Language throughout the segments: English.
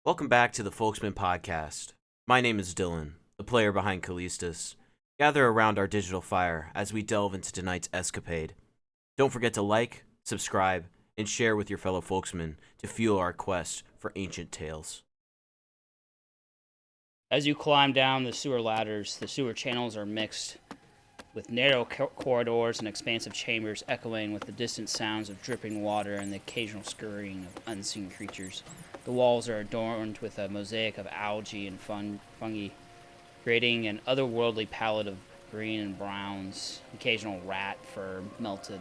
Welcome back to the Folksmen podcast. My name is Dylan, the player behind Callistus. Gather around our digital fire as we delve into tonight's escapade. Don't forget to like, subscribe, and share with your fellow Folksmen to fuel our quest for ancient tales. As you climb down the sewer ladders, the sewer channels are mixed with narrow corridors and expansive chambers echoing with the distant sounds of dripping water and the occasional scurrying of unseen creatures. The walls are adorned with a mosaic of algae and fungi, creating an otherworldly palette of green and browns, occasional rat fur matted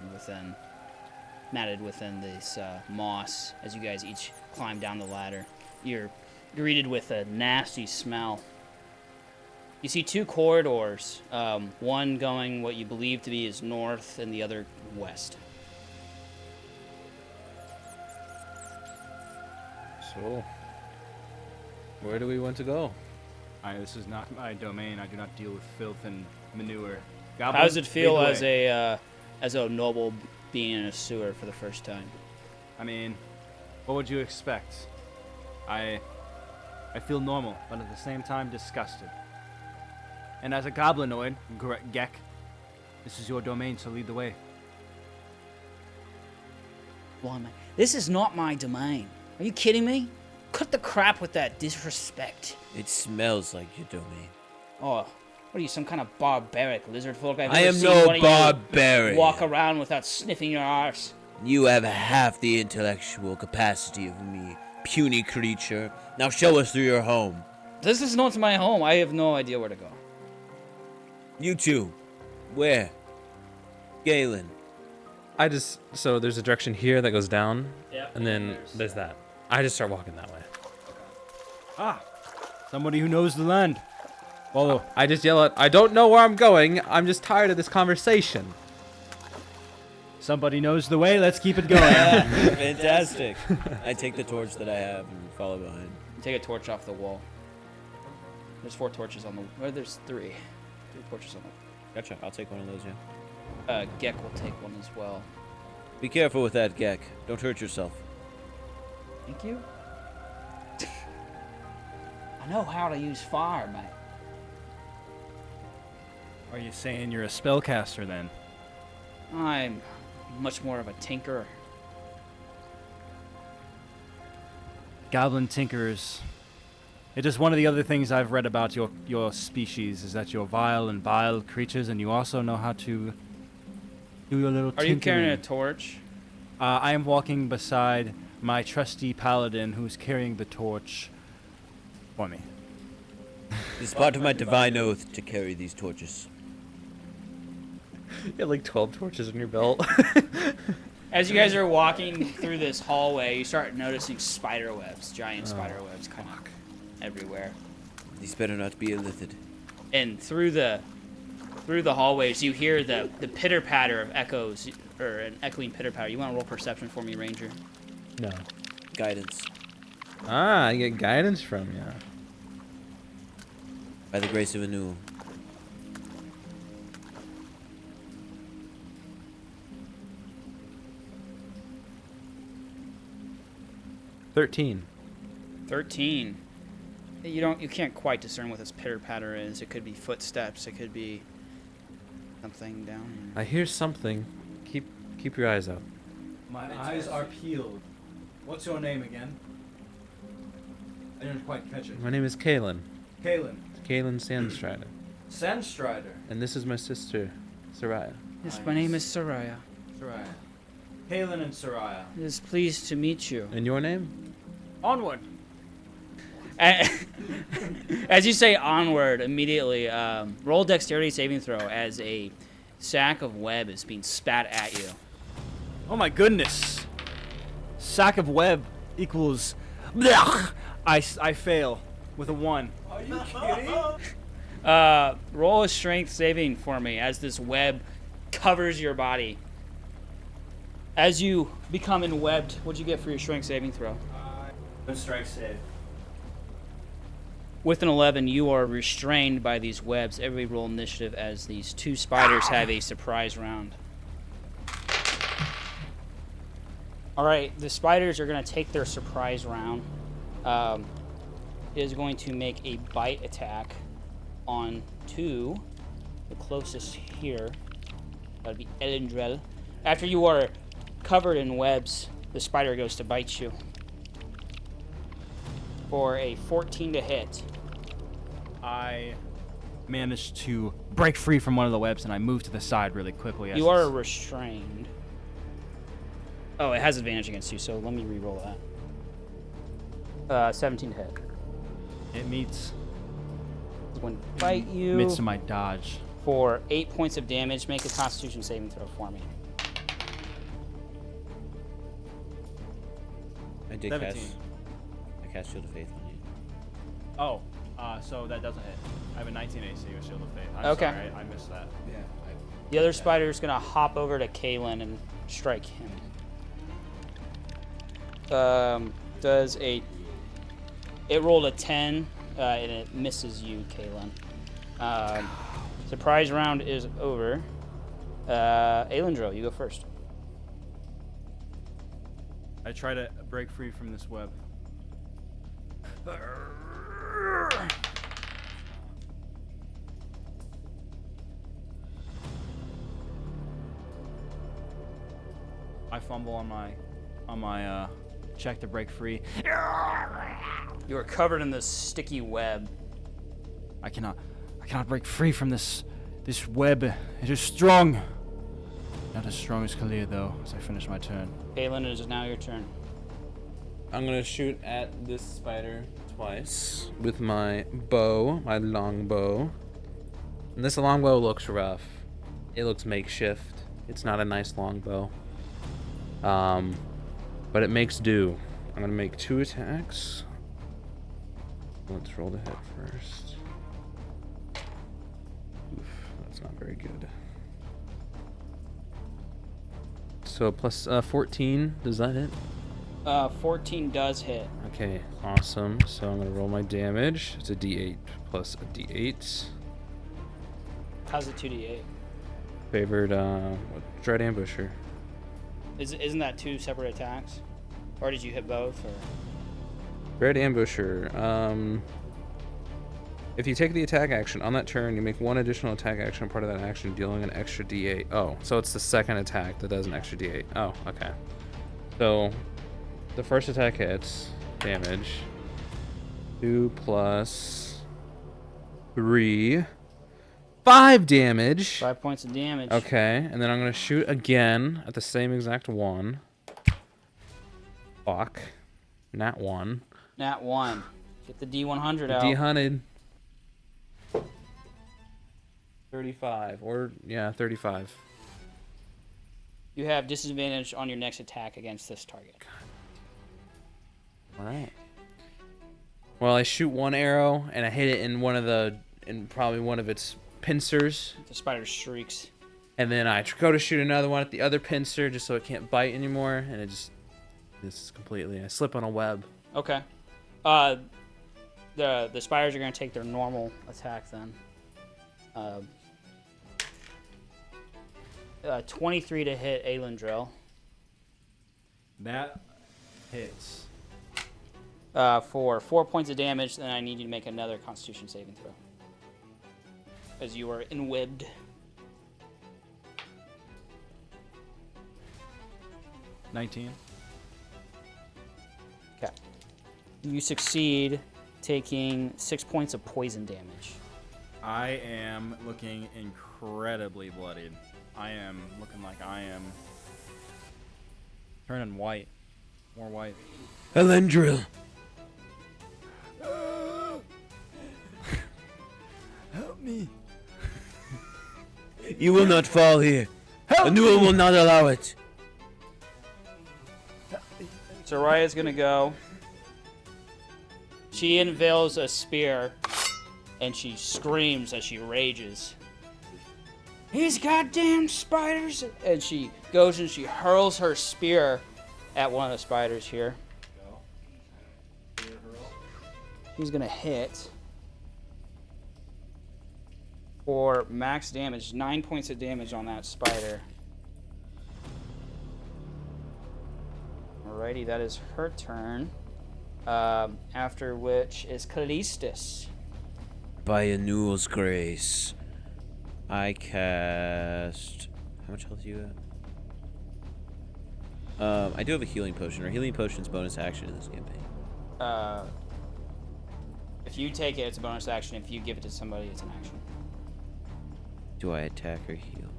within this moss. As you guys each climb down the ladder, you're greeted with a nasty smell. You see two corridors, one going what you believe to be is north and the other west. So, where do we want to go? This is not my domain. I do not deal with filth and manure. How does it feel as a noble being in a sewer for the first time? I mean, what would you expect? I feel normal, but at the same time disgusted. And as a goblinoid, Gek, this is your domain, so lead the way. Blimey. This is not my domain. Are you kidding me? Cut the crap with that disrespect. It smells like your domain. Oh, what are you, some kind of barbaric lizard folk? I am no barbarian. Walk around without sniffing your arse. You have half the intellectual capacity of me, puny creature. Now show us through your home. This is not my home. I have no idea where to go. You two, where? Kaelin. So there's a direction here that goes down, Yep, and then there's that. I just start walking that way. Somebody who knows the land. Follow. I just yell out, I don't know where I'm going. I'm just tired of this conversation. Somebody knows the way. Let's keep it going. Fantastic. I take the torch that I have and follow behind. Take a torch off the wall. There's 4 torches on the... Or there's 3. 3 torches on the... Gotcha. I'll take one of those, yeah. Gek will take one as well. Be careful with that, Gek. Don't hurt yourself. Thank you. I know how to use fire, mate. Are you saying you're a spellcaster then? I'm much more of a tinkerer. Goblin tinkerers. It is one of the other things I've read about your species, is that you're vile and vile creatures, and you also know how to do your little tinkering. Are you carrying a torch? I am walking beside my trusty paladin who's carrying the torch for me. It is part of my divine oath to carry these torches. You have like 12 torches on your belt. As you guys are walking through this hallway, you start noticing spider webs, giant spider webs kind of everywhere. These better not be illithid. And through the hallways, you hear the pitter-patter of echoes, or an echoing pitter-patter. You want to roll perception for me, Ranger? No. Guidance. I get guidance from you. By the grace of Anu. $13. 13. You can't quite discern what this pitter-patter is. It could be footsteps. It could be something down here. I hear something. Keep your eyes out. My eyes are peeled. What's your name again? I didn't quite catch it. My name is Kaelin. Kaelin. Kaelin Sandstrider. Sandstrider. And this is my sister, Soraya. Yes, my name is Soraya. Soraya. Kaelin and Soraya. It is pleased to meet you. And your name? Onward. As you say onward, immediately roll dexterity saving throw as a sack of web is being spat at you. Oh my goodness. Sack of web equals... Blech. I fail with a 1. Are you kidding? Roll a strength saving for me as this web covers your body. As you become enwebbed, what'd you get for your strength saving throw? Strength save. With an 11, you are restrained by these webs. Every roll initiative as these 2 spiders have a surprise round. All right, the spiders are going to take their surprise round. is going to make a bite attack on to the closest here. That'd be Aelindrel. After you are covered in webs, the spider goes to bite you. For a 14 to hit. I managed to break free from one of the webs, and I move to the side really quickly. You are restrained. Oh, it has advantage against you, so let me re-roll that. 17 to hit. It meets. It's going to bite you. Midst of my dodge. For 8 points of damage. Make a Constitution saving throw for me. I did 17. cast Shield of Faith on you. Oh, so that doesn't hit. I have a 19 AC with Shield of Faith. I'm Okay. sorry, I missed that. Yeah. The other spider is going to hop over to Kaelin and strike him. It rolled a 10, and it misses you, Kaelin. Surprise round is over. Aelindrel, you go first. I try to break free from this web. I fumble on my check to break free. You are covered in this sticky web. I cannot break free from this web. It is strong. Not as strong as Kalir, though, as I finish my turn. Kaelin, it is now your turn. I'm gonna shoot at this spider twice with my bow, my long bow. And this long bow looks rough. It looks makeshift. It's not a nice long bow. But it makes do. I'm gonna make 2 attacks. Let's roll the hit first. Oof, that's not very good. So plus 14, does that hit? 14 does hit. Okay, awesome. So I'm gonna roll my damage. It's a D8 plus a D8. How's it 2d8? Favored Dread Ambusher. Isn't that 2 separate attacks? Or did you hit both? Or? Dread Ambusher. If you take the attack action on that turn, you make 1 additional attack action part of that action, dealing an extra D8. Oh, so it's the second attack that does an extra D8. Oh, okay. So the first attack hits, damage. 2 plus 3. 5 damage. 5 points of damage. Okay, and then I'm gonna shoot again at the same exact one. Fuck. Nat 1. Nat 1. Get the D100 out. D100. 35. Or, yeah, 35. You have disadvantage on your next attack against this target. Alright. Well, I shoot 1 arrow, and I hit it in probably one of its pincers. The spider shrieks. And then I go to shoot another one at the other pincer, just so it can't bite anymore, and it just... This is completely... I slip on a web. Okay. The spiders are going to take their normal attack then. 23 to hit Aelindrel. That hits. For 4 points of damage, then I need you to make another Constitution saving throw. As you are enwebbed. 19. Okay. You succeed, taking 6 points of poison damage. I am looking incredibly bloodied. I am looking like I am turning white. More white. Aelindrel! Help me. You will not fall here. The Newell will not allow it. So Raya's gonna go. She unveils a spear, and she screams as she rages. These goddamn spiders! And she goes and she hurls her spear at one of the spiders here. He's gonna hit for max damage, 9 points of damage on that spider. Alrighty, that is her turn. After which is Callistus. By Anuel's grace, I cast. How much health do you have? I do have a healing potion. Or healing potion's bonus action in this campaign. If you take it, it's a bonus action. If you give it to somebody, it's an action. Do I attack or heal?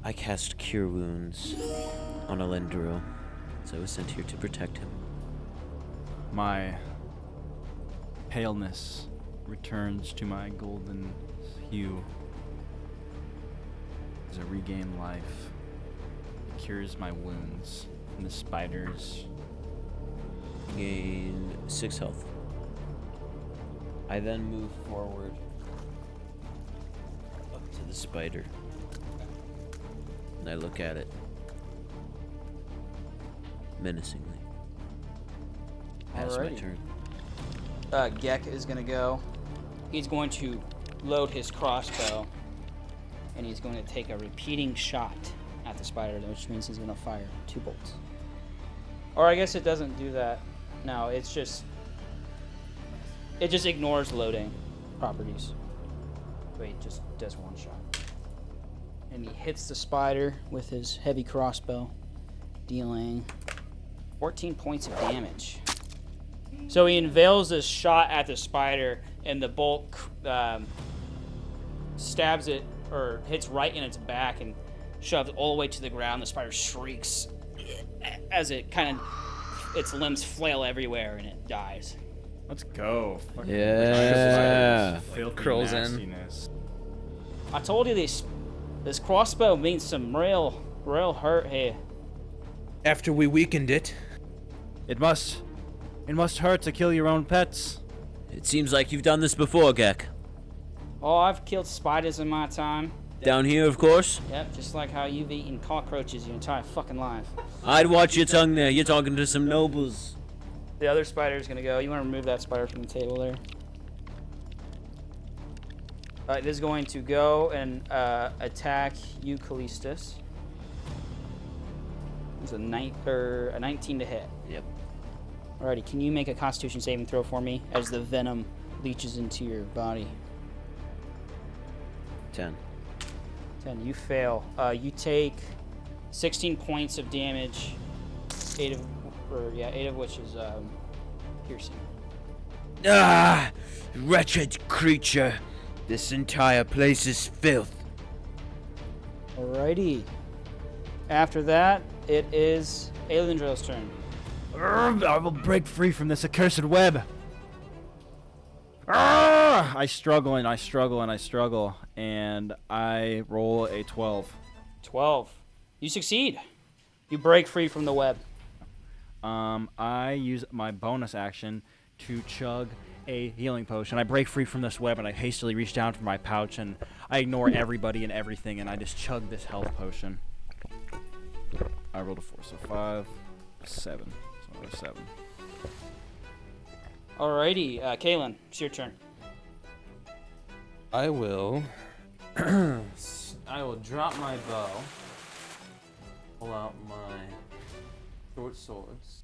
I cast Cure Wounds on Aelindrel, so I was sent here to protect him. My paleness returns to my golden hue as I regain life. It cures my wounds and the spiders. Gain 6 health. I then move forward up to the spider. And I look at it menacingly. Pass my Alrighty. turn. Gek is going to go. He's going to load his crossbow, and he's going to take a repeating shot at the spider, which means he's going to fire 2 bolts. Or I guess it doesn't do that. No, it just ignores loading properties. Wait, just does 1 shot. And he hits the spider with his heavy crossbow, dealing 14 points of damage. So he unveils this shot at the spider, and the bolt stabs it, or hits right in its back and shoves it all the way to the ground. The spider shrieks as it its limbs flail everywhere, and it dies. Let's go. Fucking Yeah. filthy Curls in. nastiness. I told you this crossbow means some real hurt here. After we weakened it. It must hurt to kill your own pets. It seems like you've done this before, Gek. Oh, I've killed spiders in my time. Down here, of course. Yep, just like how you've eaten cockroaches your entire fucking life. I'd watch your tongue there. You're talking to some nobles. The other spider's gonna go. You want to remove that spider from the table there? It is going to go and attack you, Callistus. It's a 19 to hit. Yep. Alrighty, can you make a Constitution saving throw for me as the venom leaches into your body? 10. 10. You fail. You take 16 points of damage. 8 of which is piercing. Ah! Wretched creature. This entire place is filth. Alrighty. After that, it is Aelindrel's turn. I will break free from this accursed web. I struggle and I struggle and I struggle, and I roll a 12. 12. You succeed. You break free from the web. I use my bonus action to chug a healing potion. I break free from this web and I hastily reach down for my pouch and I ignore everybody and everything and I just chug this health potion. I rolled a 4, so 5, 7. So another 7. Alrighty, Kaelin, it's your turn. I will. I will drop my bow. Pull out my short swords.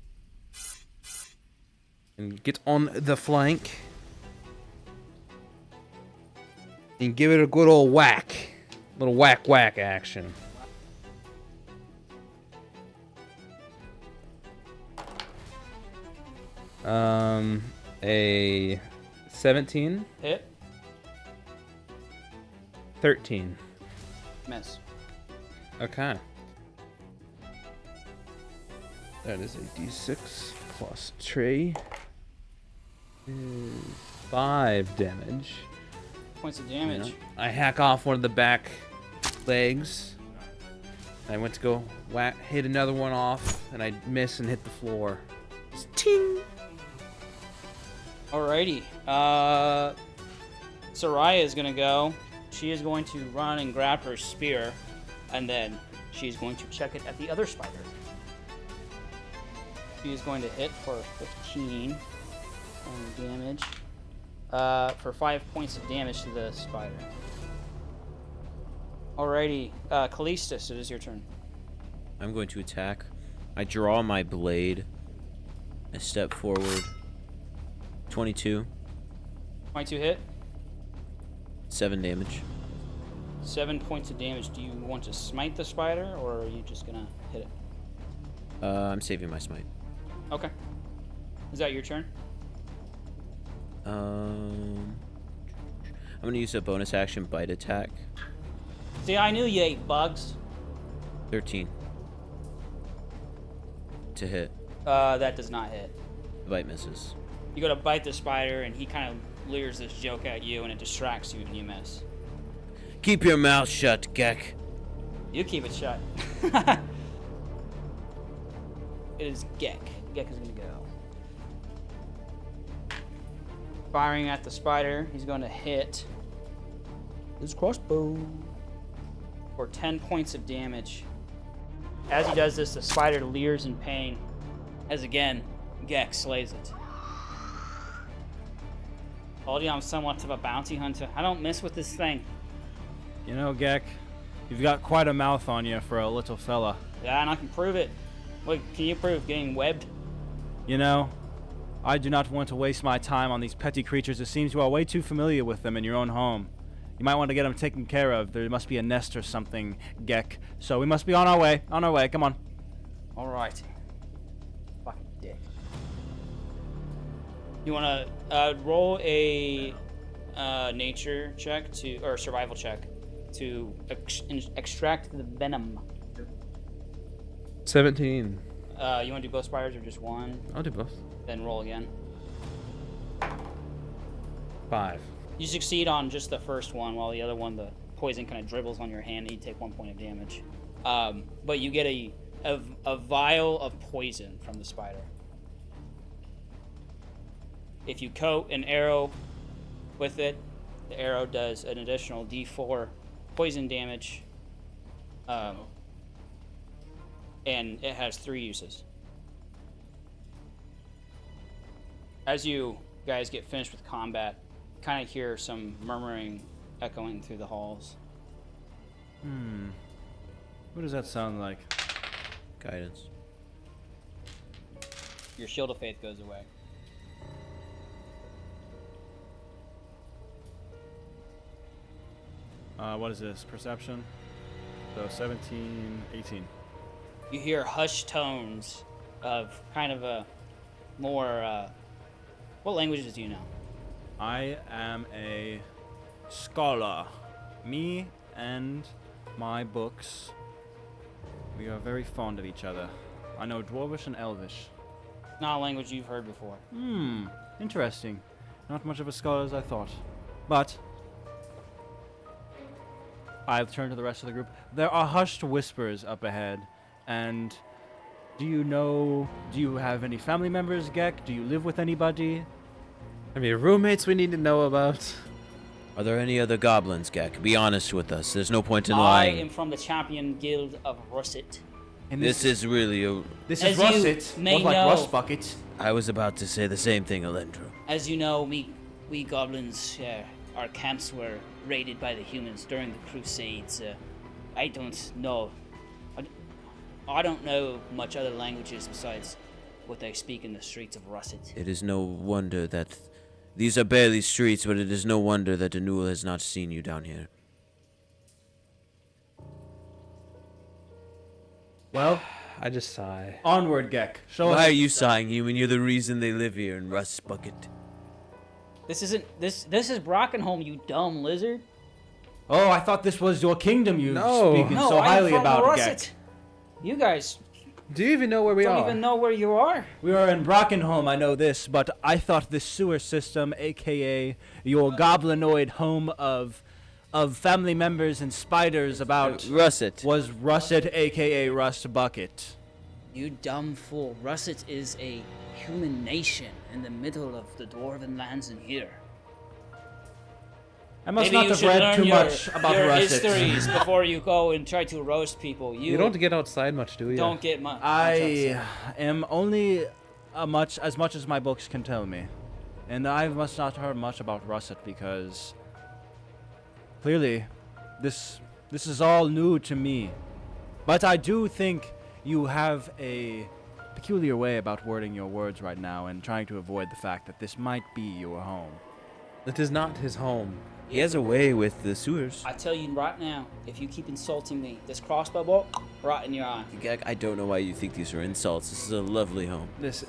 And get on the flank. And give it a good old whack. Little whack whack action. A 17, Hit. 13. Miss. Okay. That is a d6 plus 3 is 5 damage. Points of damage. You know, I hack off one of the back legs. I went to go hit another one off, and I miss and hit the floor. Just ting! Alrighty. Soraya is gonna go. She is going to run and grab her spear, and then she's going to check it at the other spider. She is going to hit for 15 damage. For 5 points of damage to the spider. Alrighty, Callistus, it is your turn. I'm going to attack. I draw my blade I step forward. 22. 22 hit. 7 damage. 7 points of damage. Do you want to smite the spider, or are you just gonna hit it? I'm saving my smite. Okay. Is that your turn? I'm gonna use a bonus action bite attack. See, I knew you ate bugs. 13. To hit. That does not hit. The bite misses. You go to bite the spider, and he kind of leers this joke at you, and it distracts you, and you miss. Keep your mouth shut, Gek. You keep it shut. It is Gek. Gek is gonna go. Firing at the spider, he's going to hit his crossbow for 10 points of damage. As he does this, the spider leers in pain, as again, Gek slays it. Told you I'm somewhat of a bounty hunter. I don't mess with this thing. You know, Gek, you've got quite a mouth on you for a little fella. Yeah, and I can prove it. What can you prove? Getting webbed? You know, I do not want to waste my time on these petty creatures. It seems you are way too familiar with them in your own home. You might want to get them taken care of. There must be a nest or something, Gek. So we must be on our way. On our way. Come on. All right. Fucking dick. You want to roll a nature check or survival check to extract the venom. 17. You want to do both spiders or just one? I'll do both. Then roll again. 5. You succeed on just the first one, while the other one, the poison kind of dribbles on your hand, and you take 1 point of damage. But you get a vial of poison from the spider. If you coat an arrow with it, the arrow does an additional D4 poison damage. And it has 3 uses. As you guys get finished with combat, kind of hear some murmuring echoing through the halls. What does that sound like? Guidance. Your shield of faith goes away. What is this? Perception? So 17, 18. You hear hushed tones of kind of a more, what languages do you know? I am a scholar. Me and my books, we are very fond of each other. I know Dwarvish and Elvish. Not a language you've heard before. Interesting. Not much of a scholar as I thought. But I've turned to the rest of the group. There are hushed whispers up ahead. And do you have any family members, Gek? Do you live with anybody? Any roommates we need to know about? Are there any other goblins, Gek? Be honest with us. There's no point in I lying. am from the Champion Guild of Russet. And This is really a... This As is you Russet, may more like know- Rust Bucket. I was about to say the same thing, Aelindrel. As you know, we goblins, our camps were raided by the humans during the Crusades. I don't know. I don't know much other languages besides what they speak in the streets of Russet. It is no wonder that... These are barely streets, but it is no wonder that Danul has not seen you down here. Well, I just sigh. onward, Gek. Show Why us. are you sighing, human? You're the reason they live here in Rust Bucket. This is Brackenholm, you dumb lizard. Oh, I thought this was your kingdom you No. speaking No, so I'm highly from about, Russet. Gek. You guys Do you even know where we don't are? even know where you are. We are in Brackenholm, I know this, but I thought this sewer system, aka your goblinoid home of family members and spiders about, Russet. was Russet, aka Rust Bucket. You dumb fool. Russet is a human nation in the middle of the dwarven lands in here. I must Maybe not you have should read learn too your, much about your Russet. histories before you go and try to roast people. You don't get outside much, do you? Don't get much. I am only as much as my books can tell me. And I must not heard much about Russet because clearly this is all new to me. But I do think you have a peculiar way about wording your words right now and trying to avoid the fact that this might be your home. It is not his home. He has a way with the sewers. I tell you right now, if you keep insulting me, this crossbow bolt right in your eye. Gek, I don't know why you think these are insults. This is a lovely home. This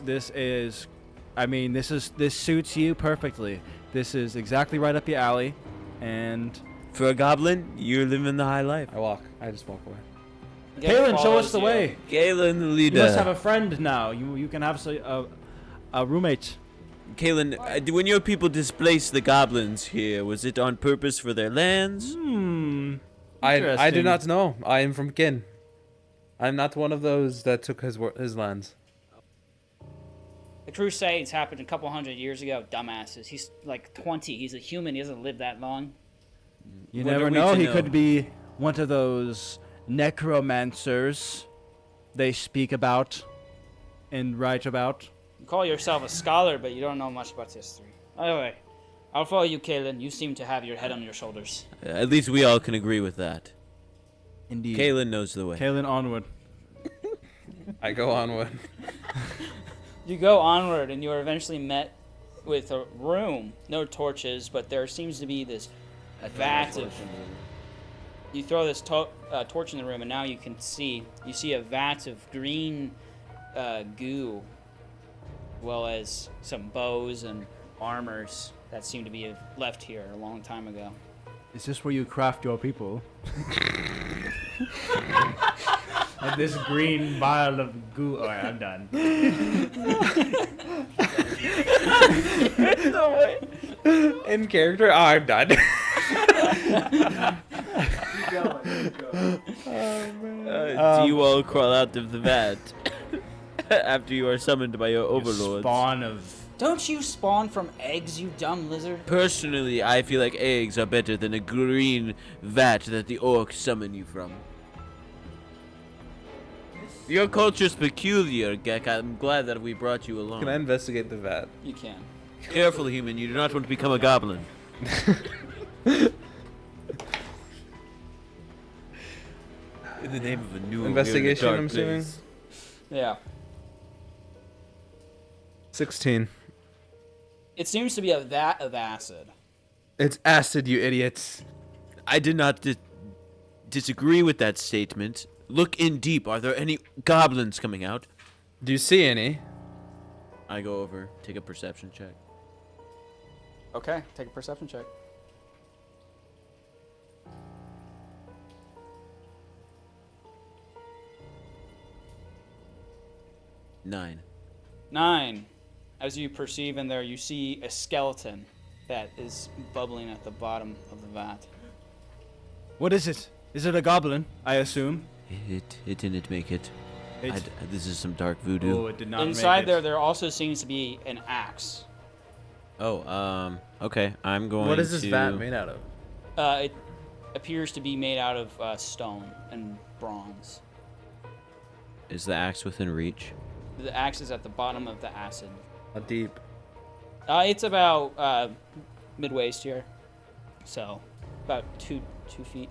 suits you perfectly. This is exactly right up your alley, and For a goblin, you're living the high life. I just walk away. Kaelin, show us Follows the you. way. Kaelin, the You leader. must have a friend now. You can have a roommate. Kaelin, when your people displaced the goblins here, was it on purpose for their lands? I do Interesting. not know. I am from Kin. I'm not one of those that took his lands. The Crusades happened a couple 100 years ago. Dumbasses. He's like 20. He's a human. He hasn't lived that long. You What are never we know. to He know? could be one of those necromancers they speak about and write about. You call yourself a scholar, but you don't know much about history. Anyway, I'll follow you, Kaelin. You seem to have your head on your shoulders. At least we all can agree with that. Indeed. Kaelin knows the way. Kaelin, onward. I go onward. You go onward, and you are eventually met with a room. No torches, but there seems to be this vat of... You throw this torch in the room, and now you can see. You see a vat of green goo, as well as some bows and armors that seem to be left here a long time ago. Is this where you craft your people? And this green vial of goo. Alright, I'm done. In character, I'm done. Do you all crawl out of the vat after you are summoned by your overlords? Spawn of. Don't you spawn from eggs, you dumb lizard? Personally, I feel like eggs are better than a green vat that the orcs summon you from. Your culture's peculiar, Gek. I'm glad that we brought you along. Can I investigate the vat? You can. Careful, human. You do not want to become a goblin. In the name of a new Investigation, dark I'm assuming? place. Yeah. 16. It seems to be a vat of acid. It's acid, you idiots. I did not disagree with that statement. Look in deep. Are there any goblins coming out? Do you see any? I go over, take a perception check. Okay, take a perception check. Nine. 9. As you perceive in there, you see a skeleton that is bubbling at the bottom of the vat. What is it? Is it a goblin? I assume. It didn't make it. It's, This is some dark voodoo. oh, it did not Inside make it. there also seems to be an axe. Okay. I'm going to... What is this vat made out of? It appears to be made out of stone and bronze. Is the axe within reach? The axe is at the bottom of the acid. How deep? It's about mid-waist here, so about two feet.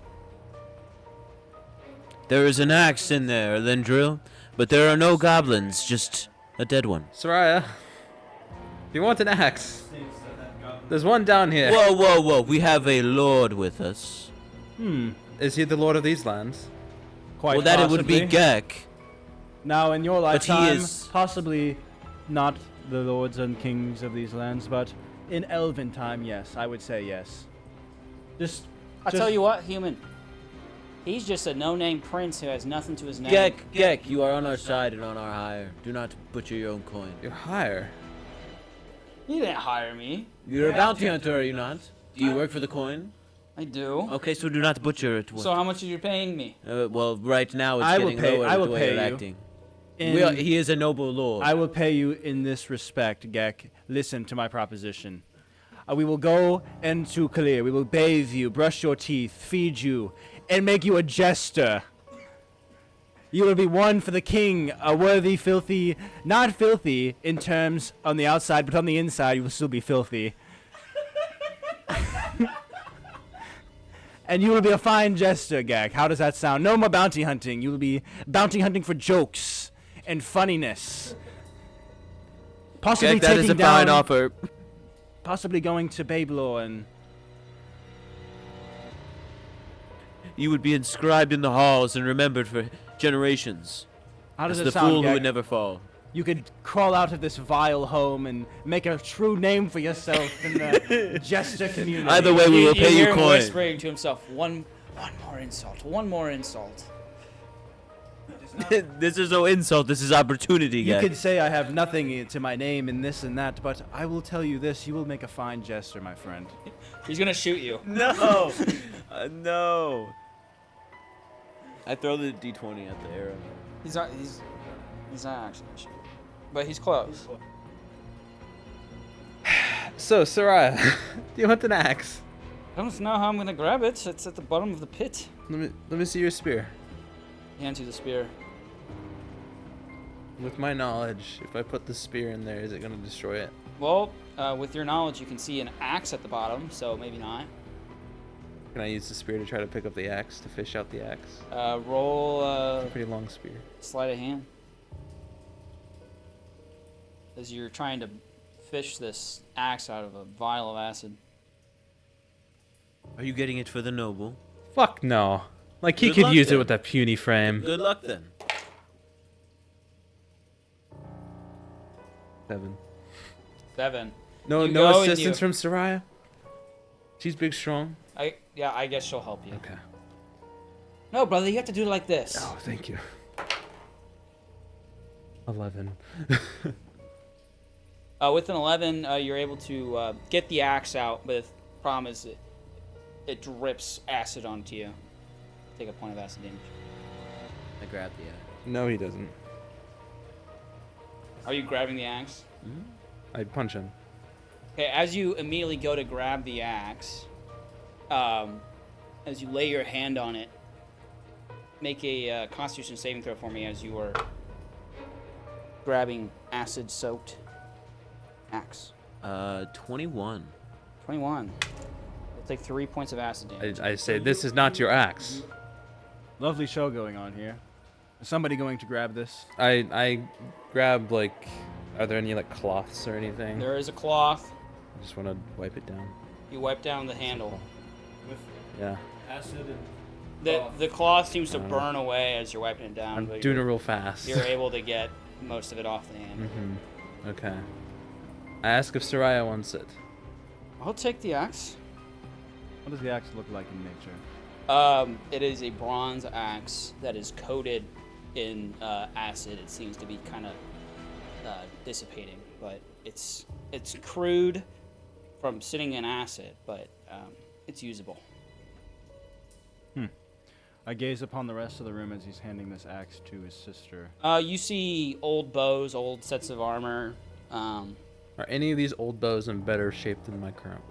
There is an axe in there, Aelindrel, but there are no goblins, just a dead one. Soraya, if you want an axe, there's one down here. Whoa, whoa, whoa. We have a lord with us. Is he the lord of these lands? Quite Well, that it would be possibly. Gek. Now, in your But he lifetime, is- possibly not the lords and kings of these lands, but in elven time, yes, I would say yes. I'll tell you what, human. He's just a no-name prince who has nothing to his name. Gek, you are on our side and on our hire. Do not butcher your own coin. You're higher. You didn't hire me. You're a bounty hunter, are you not? Do you work for the coin? I do. Okay, so do not butcher it. So how much are you paying me? Well, right now it's I will getting pay- lower I with will the way pay you're you. acting. In- He is a noble lord. I will pay you in this respect, Gek. Listen to my proposition. We will go into Kalir. We will bathe you, brush your teeth, feed you, and make you a jester. You will be one for the king, a worthy, filthy, not filthy in terms on the outside, but on the inside you will still be filthy. And you will be a fine jester, Gek. How does that sound? No more bounty hunting. You will be bounty hunting for jokes and funniness. Possibly Jack, that is taking a down, fine offer. possibly going to Babylor and You would be inscribed in the halls and remembered for generations. how does As it the sound? fool who Gek? would never fall. You could crawl out of this vile home and make a true name for yourself in the jester community. Either way, we will pay hear you him coin. whispering to himself, one more insult, one more insult. This is no insult. This is opportunity, You Jack. could say I have nothing to my name in this and that, but I will tell you this: you will make a fine jester, my friend. He's gonna shoot you. No, no. I throw the d20 at the arrow. He's not actually gonna shoot you. But he's close. So, Soraya, do you want an axe? I don't know how I'm gonna grab it. It's at the bottom of the pit. Let me see your spear. He hands you the spear. With my knowledge, if I put the spear in there, is it gonna destroy it? Well, with your knowledge, you can see an axe at the bottom, so maybe not. Can I use the spear to try to pick up the axe, to fish out the axe? Roll It's a pretty long spear. sleight of hand. As you're trying to fish this axe out of a vial of acid. Are you getting it for the noble? Fuck no. Like, he Good could luck, use it then. with that puny frame. Good luck then. 7. 7. No, You no go and assistance you- from Soraya? She's big, strong. I guess she'll help you. Okay. No, brother, you have to do it like this. Oh, thank you. 11. With an 11, you're able to get the axe out, but the problem is it drips acid onto you. Take a point of acid damage. I grabbed the axe. No, he doesn't. Are you grabbing the axe? I punch him. Okay, as you immediately go to grab the axe, as you lay your hand on it, make a Constitution saving throw for me as you are grabbing acid-soaked axe. 21. 21. You'll take 3 points of acid damage. I say, this is not your axe. Lovely show going on here. Is somebody going to grab this? I grab, like, are there any, like, cloths or anything? There is a cloth. I just want to wipe it down. You wipe down the handle. Yeah. Acid and The cloth seems to burn away as you're wiping it down, I'm but doing it real fast. you're able to get most of it off the hand. Mm-hmm. Okay. I ask if Soraya wants it. I'll take the axe. what does the axe look like in nature? It is a bronze axe that is coated in acid. It seems to be kind of dissipating, but it's crude from sitting in acid, but it's usable. I gaze upon the rest of the room as he's handing this axe to his sister. You see old bows, old sets of armor. Are any of these old bows in better shape than my current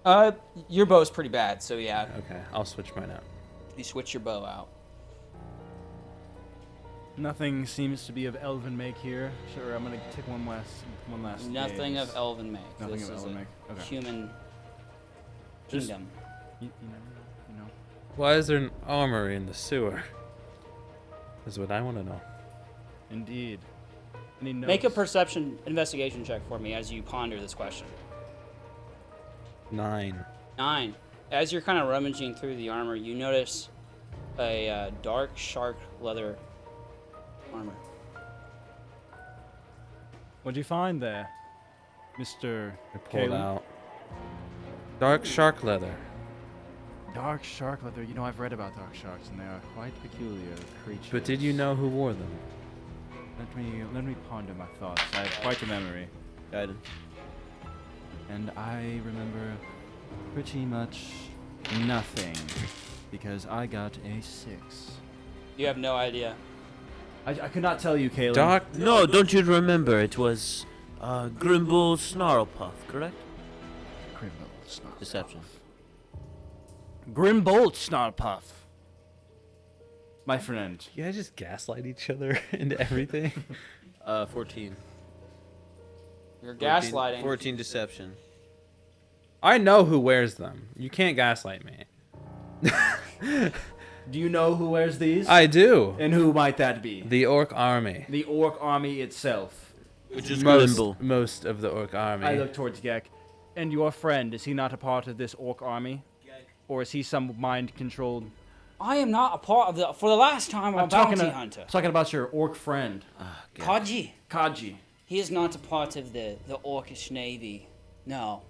bow? Your bow's pretty bad, so yeah, Okay, I'll switch mine out. you switch your bow out. Nothing seems to be of elven make here. Sure, I'm gonna take one last. Nothing gaze. of elven make. Nothing This of is elven a make. Okay. human Just- kingdom. You know. Why is there an armory in the sewer? Is what I want to know. Indeed. Any notes? Make a perception investigation check for me as you ponder this question. 9. 9. As you're kind of rummaging through the armor, you notice a dark shark leather armor. What'd you find there, Mr. I pulled Kaelin? out dark shark leather. Dark shark leather. You know, I've read about dark sharks, and they are quite peculiar creatures. But did you know who wore them? Let me ponder my thoughts. I have quite a memory, Guidance. and I remember pretty much nothing because I got a 6. You have no idea. I could not tell you, Kaelin. Dark. No, don't you remember? It was Grimble Snarlpuff, correct? Grimbolt Snarlpuff. Deception. Grimbolt Snarlpuff. My friend. You guys just gaslight each other into everything. 14. You're 14 gaslighting. 14 deception. I know who wears them. You can't gaslight me. Do you know who wears these? I do. And who might that be? The orc army. The orc army itself. Which is Most, Glimble. most of the orc army. I look towards Gek. And your friend, is he not a part of this orc army? Or is he some mind-controlled... I am not a part of the. For the last time, I'm a bounty hunter. I'm talking about your orc friend. Kaji. Kaji. He is not a part of the orcish navy. No.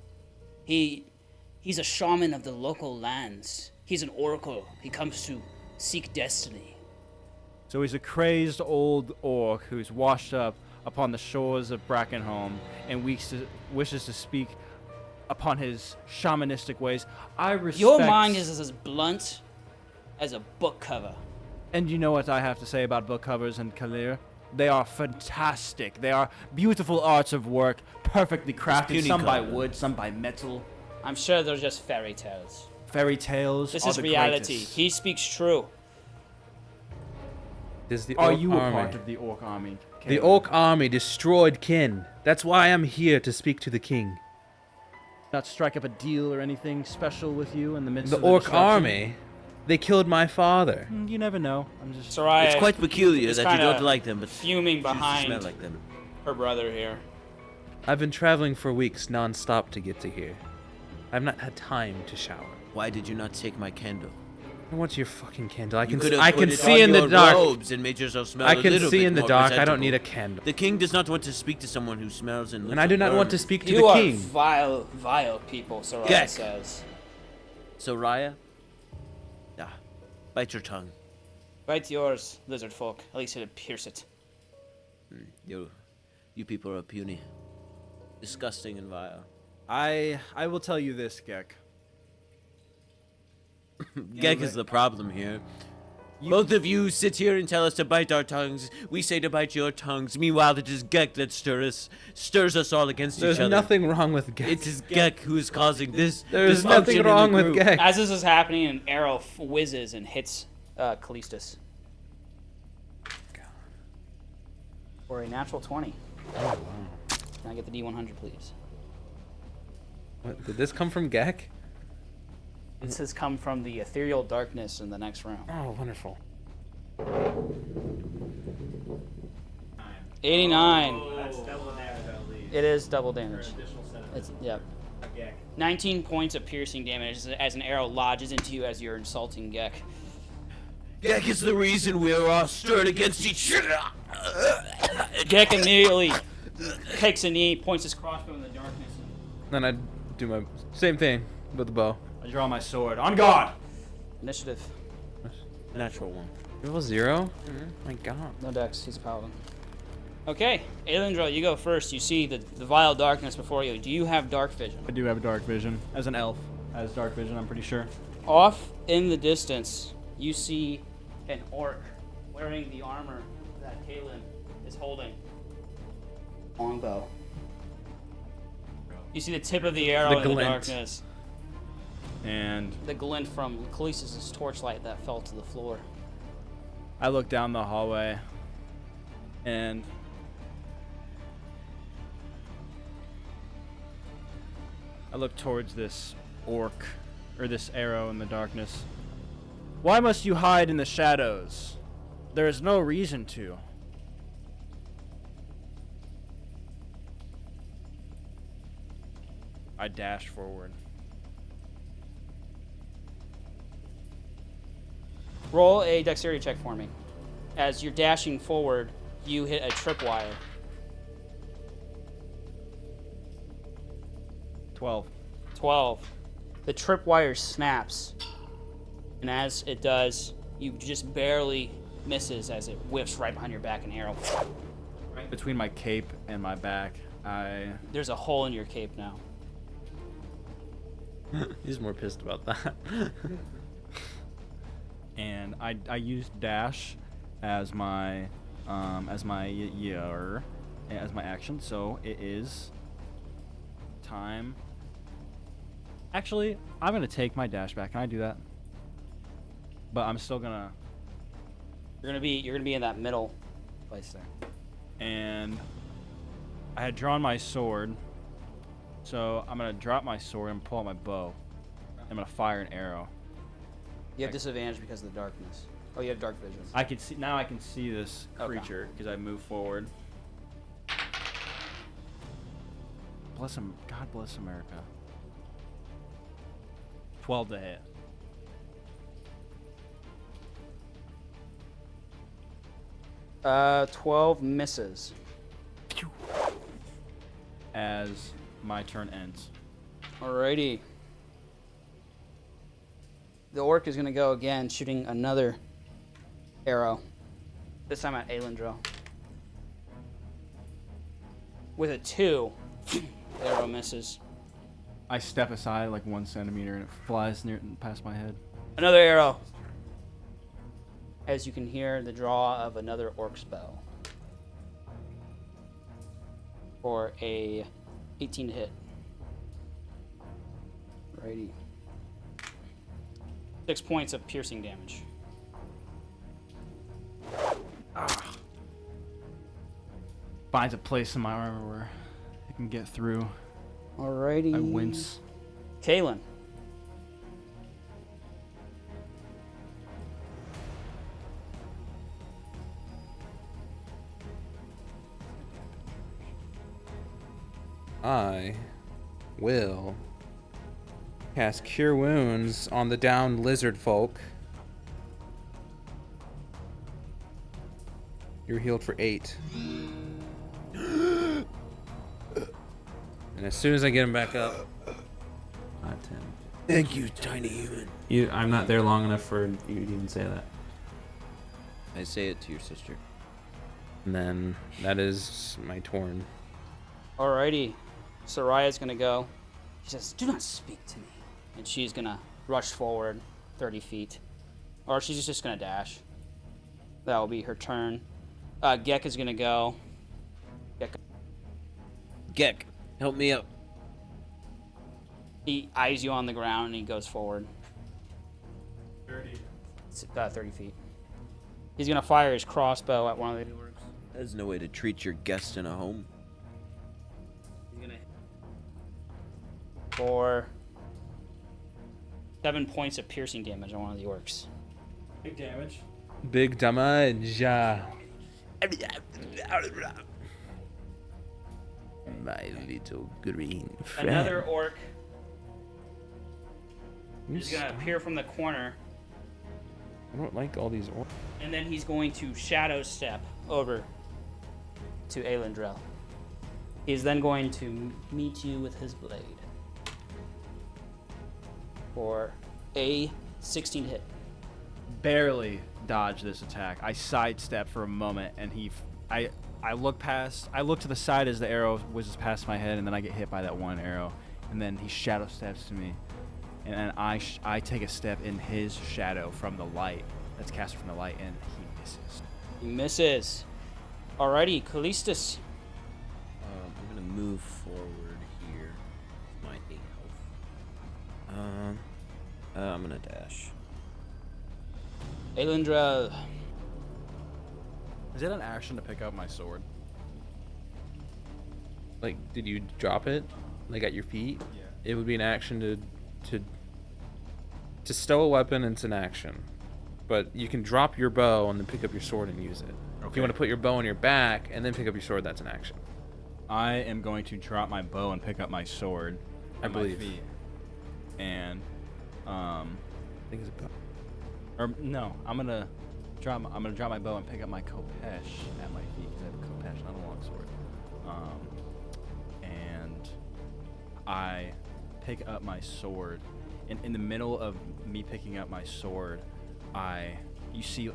He's a shaman of the local lands. He's an oracle. He comes to seek destiny. So he's a crazed old orc who's washed up upon the shores of Brackenholm and wishes to speak upon his shamanistic ways. I respect... Your mind is as blunt as a book cover. And you know what I have to say about book covers and Kalir? They are fantastic. They are beautiful arts of work, perfectly crafted, some by wood, some by metal. I'm sure they're just fairy tales. Fairy tales This are is the reality. greatest. He speaks true. Is the Are orc you a army. part of the orc army? The Kaelin? orc army destroyed kin. That's why I'm here to speak to the king. Not strike up a deal or anything special with you in the midst The of the orc destruction? army, they killed my father. You never know. I'm just... Soraya It's quite peculiar is that you kinda don't like them, but fuming choose to behind smell like them. her brother here. I've been traveling for weeks non-stop to get to here. I've not had time to shower. Why did you not take my candle? What's your fucking candle? I You can could have I put can it see on in the your dark. robes and made yourself smell I a can little see bit in the more dark. I don't presentable. need a candle. The king does not want to speak to someone who smells and looks And I do not want to burned. speak to You the are king. vile, vile people, Soraya Gek. says. So Raya, bite your tongue. Bite yours, lizard folk. At least it'd pierce it. You people are puny, disgusting and vile. I will tell you this, Gek. Gek is the problem here. Both of you sit here and tell us to bite our tongues. We say to bite your tongues. Meanwhile, it is Gek that stirs us all against There's each other. nothing wrong with Gek. It is Gek who is causing this. There's dysfunction nothing in the wrong with group. Gek. As this is happening, an arrow whizzes and hits Callistus. For a natural 20. Oh, wow. Can I get the D100, please? What, did this come from Gek? This has come from the ethereal darkness in the next round. Oh, wonderful. 89. That's double damage, at least. It is double damage. Additional set of It's, yep. Gek. 19 points of piercing damage as an arrow lodges into you as you're insulting Gek. Gek is the reason we are all stirred against each other. Gek immediately takes a knee, points his crossbow in the darkness. Then I do my same thing with the bow. I draw my sword. On guard! Initiative. Natural one. Level 0? My god. No dex, he's a paladin. Okay, Aelindrel, you go first. You see the vile darkness before you. Do you have dark vision? I do have dark vision. As an elf, has dark vision, I'm pretty sure. Off in the distance, you see an orc wearing the armor that Kaelin is holding. Longbow. You see the tip of the arrow The in the glint. darkness. And The glint from Callistus' torchlight that fell to the floor. I look down the hallway and I look towards this orc, or this arrow in the darkness. Why must you hide in the shadows? There is no reason to. I dash forward. Roll a dexterity check for me. As you're dashing forward, you hit a tripwire. 12. 12. The tripwire snaps, and as it does, you just barely misses as it whips right behind your back and arrow. Right between my cape and my back, There's a hole in your cape now. He's more pissed about that. and I use dash as my as my action. So it is time. Actually, I'm gonna take my dash back. Can I do that? But I'm still gonna. You're gonna be in that middle place there. And I had drawn my sword, so I'm gonna drop my sword and pull out my bow. I'm gonna fire an arrow. You have disadvantage because of the darkness. Oh, you have dark vision. I can see now. I can see this Okay. creature because I move forward. Bless him. God bless America. 12 to hit. Uh, 12 misses. As my turn ends. Alrighty. The orc is gonna go again, shooting another arrow. This time at Aelindrel. With a 2, the arrow misses. I step aside like 1 centimeter and it flies near past my head. Another arrow. As you can hear the draw of another orc's bow. For a 18 to hit. Righty. 6 points of piercing damage. Finds a place in my armor where I can get through. Alrighty. I wince. Kaelin. I will cast Cure Wounds on the downed lizard folk. You're healed for 8. And as soon as I get him back up, 5, 10. Thank you, tiny human. I'm not there long enough for you to even say that. I say it to your sister. And then that is my turn. Alrighty. Soraya's gonna go. She says, "Do not speak to me." And she's gonna rush forward 30 feet. Or she's just gonna dash. That will be her turn. Gek is gonna go. Gek, help me up. He eyes you on the ground and he goes forward. 30 feet. He's gonna fire his crossbow at one of the orcs. There's no way to treat your guest in a home. He's gonna hit for 7 points of piercing damage on one of the orcs. Big damage. Big damage. My little green friend. Another orc is gonna appear from the corner, I don't like all these orcs. and then he's going to shadow step over to Aelindrel. He's then going to meet you with his blade for a 16 hit. Barely dodge this attack. I sidestep for a moment, and I look to the side as the arrow whizzes past my head, and then I get hit by that one arrow, and then he shadow steps to me, and then I take a step in his shadow from the light that's casted from the light, and he misses. He misses. Alrighty, Callistus. I'm gonna move forward here. My 8 health. I'm gonna dash. Aelindrel. Is it an action to pick up my sword? Like, did you drop it? Like at your feet? Yeah. It would be an action to stow a weapon. It's an action, but you can drop your bow and then pick up your sword and use it. If Okay. you want to put your bow on your back and then pick up your sword, that's an action. I am going to drop my bow and pick up my sword. I on my believe. feet. And I think it's a bow. or no, I'm gonna drop my bow and pick up my khopesh at my feet because I have a khopesh, not a longsword. And I pick up my sword. And in the middle of me picking up my sword, you see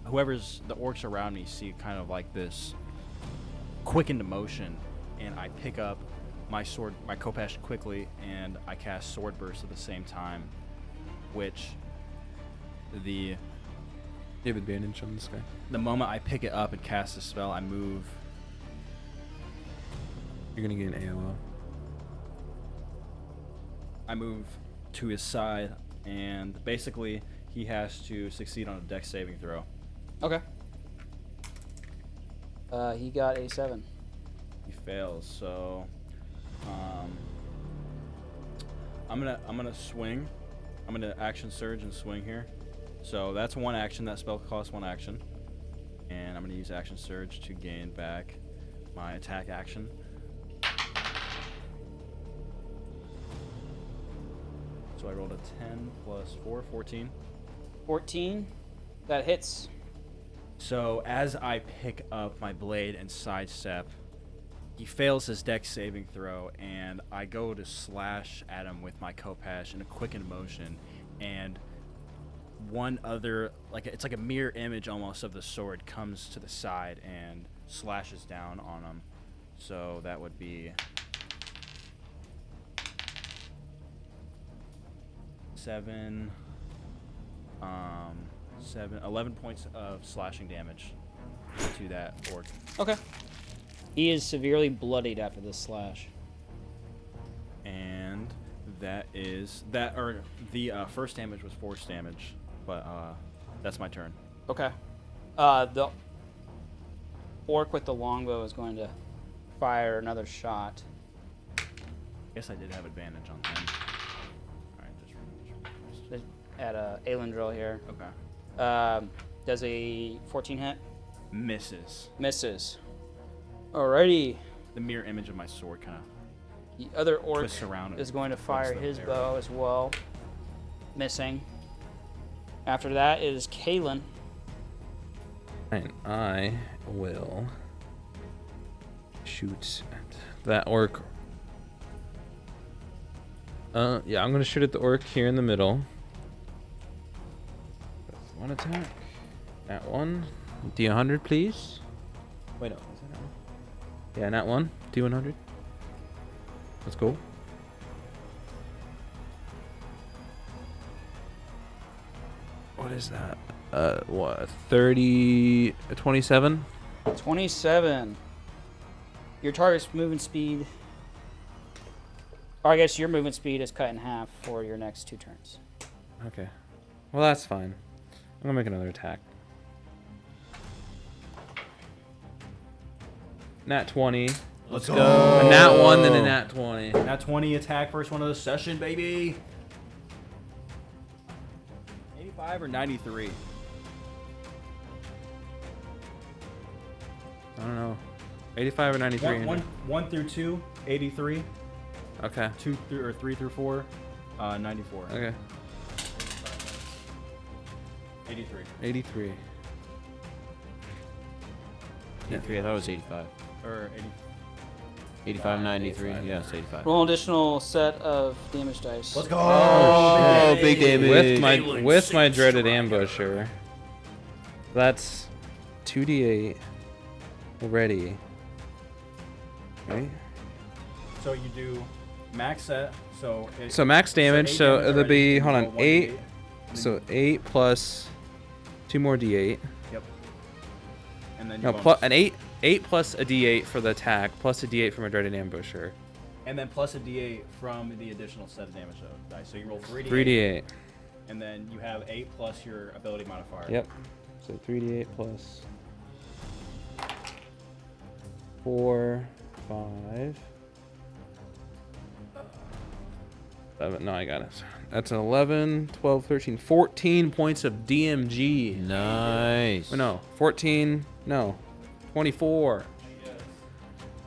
whoever's the orcs around me see kind of like this quickened motion, and I pick up my sword, my khopesh quickly, and I cast sword burst at the same time, which You have advantage on this guy. the moment I pick it up and cast the spell, I move. You're gonna get an AOO. I move to his side, and basically he has to succeed on a dex saving throw. Okay. He got a 7. He fails, so I'm gonna swing I'm gonna action surge and swing here. So that's one action. That spell costs one action, and I'm gonna use action surge to gain back my attack action. So I rolled a 10 plus 4, 14. 14. That hits. So as I pick up my blade and sidestep, he fails his dex saving throw, and I go to slash at him with my Kopesh in a quickened motion, and one other, it's like a mirror image almost of the sword comes to the side and slashes down on him. So that would be 11 points of slashing damage to that orc. Okay. He is severely bloodied after this slash. And the first damage was force damage, but that's my turn. Okay. The orc with the longbow is going to fire another shot. I guess I did have advantage on them. Alright, just At Aelindrel here. okay. Does a 14 hit? Misses. Misses. Alrighty. The mirror image of my sword kind of The other orc twists around and is going to flips fire the his arrow. bow as well. Missing. After that is Kaelin. And I will shoot at that orc. Yeah, I'm gonna shoot at the orc here in the middle. That's one attack. That one. D100, please. Wait, no. Is that that one? Yeah, that one. D100. Let's go. What is that? What? 30, 27? 27. Your target's movement speed. Or I guess your movement speed is cut in half for your next 2 turns. Okay. Well, that's fine. I'm gonna make another attack. Nat 20. Let's A go. nat 1, then a nat 20. Nat 20 attack, first one of the session, baby. 85 or 93? I don't know. 85 or 93. One through 2, 83. Okay. 3 through 4, 94. Okay. 83. 83. 83, I thought it was 85. Or 80. 85, 93. Yes, 85. Roll an additional set of damage dice. Let's go. Oh, big damage. With my dreaded ambusher. That's 2d8 already. Okay. So you do max set. So Max damage, so eight damage it'll be, already, hold you on, roll 8. 1d8. So 8 plus 2 more d8. Yep. And then No, an 8 plus a d8 for the attack, plus a d8 from a dreaded ambusher. And then plus a d8 from the additional set of damage dice. So you roll 3d8. 3d8. And then you have 8 plus your ability modifier. Yep. So 3d8 plus 4, 5. 7. No, I got it. That's 11, 12, 13, 14 points of DMG. Nice. Oh, no, 14. No, 24.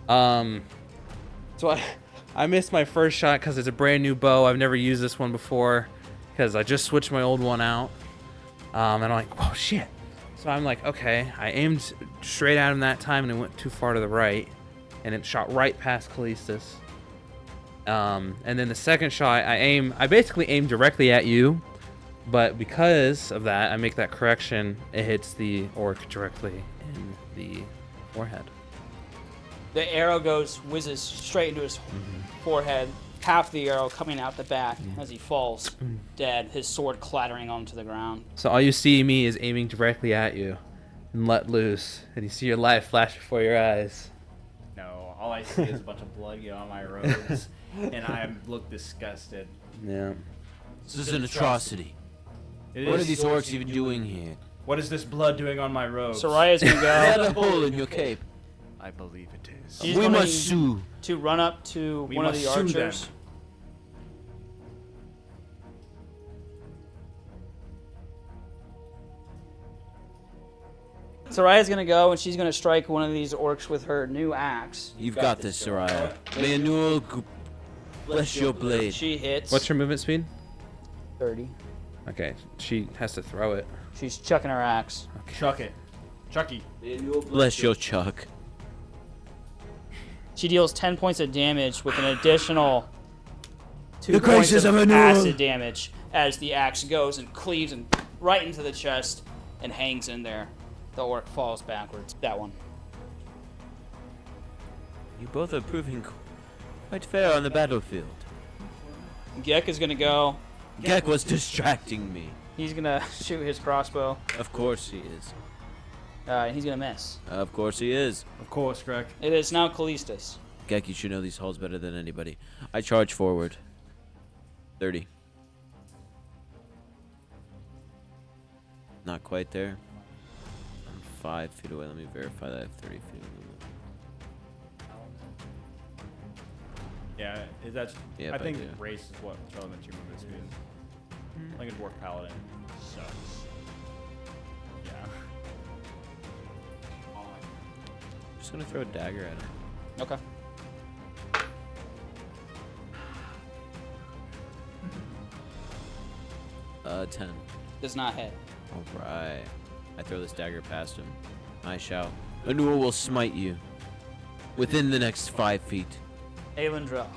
So I missed my first shot because it's a brand new bow. I've never used this one before because I just switched my old one out. And I'm like, oh shit. So I'm like, okay. I aimed straight at him that time and it went too far to the right, and it shot right past Callistus. And then the second shot, I basically aim directly at you, but because of that, I make that correction. It hits the orc directly in the forehead. The arrow whizzes straight into his forehead. Half the arrow coming out the back as he falls dead, his sword clattering onto the ground. So all you see me is aiming directly at you and let loose, and you see your life flash before your eyes. No, all I see is a bunch of blood get on my robes, and I look disgusted. Yeah. This is an atrocity. It What are is- these orcs even doing here? What is this blood doing on my robes? Soraya's gonna Is that go a hole in your cape? I believe it is. She's We going must sue. to run up to We one of the must sue them. archers. Soraya's gonna go and she's gonna strike one of these orcs with her new axe. You've got this, Soraya. May Anul bless your blade. She hits. What's her movement speed? 30. Okay, she has to throw it. She's chucking her axe. Chuck it. Chucky. Bless your chuck. She deals 10 points of damage with an additional 2 The points graces of of Anul. acid damage as the axe goes and cleaves and right into the chest and hangs in there. The orc falls backwards. That one. You both are proving quite fair on the battlefield. Gek is gonna go. Gek was distracting me. He's gonna shoot his crossbow. Of course he is. And he's gonna miss. Of course he is. Of course, Greg. It is now Callistus. Gek, you should know these halls better than anybody. I charge forward. 30. Not quite there. I'm 5 feet away. Let me verify that I have 30 feet. Yeah, is that? Yep, I think do. race is what elementary movement speed. I think a dwarf paladin sucks. Yeah. I'm just gonna throw a dagger at him. Okay. Uh, 10. Does not hit. Alright. I throw this dagger past him. I shout, Anul will smite you. Within the next 5 feet. Aelindrel.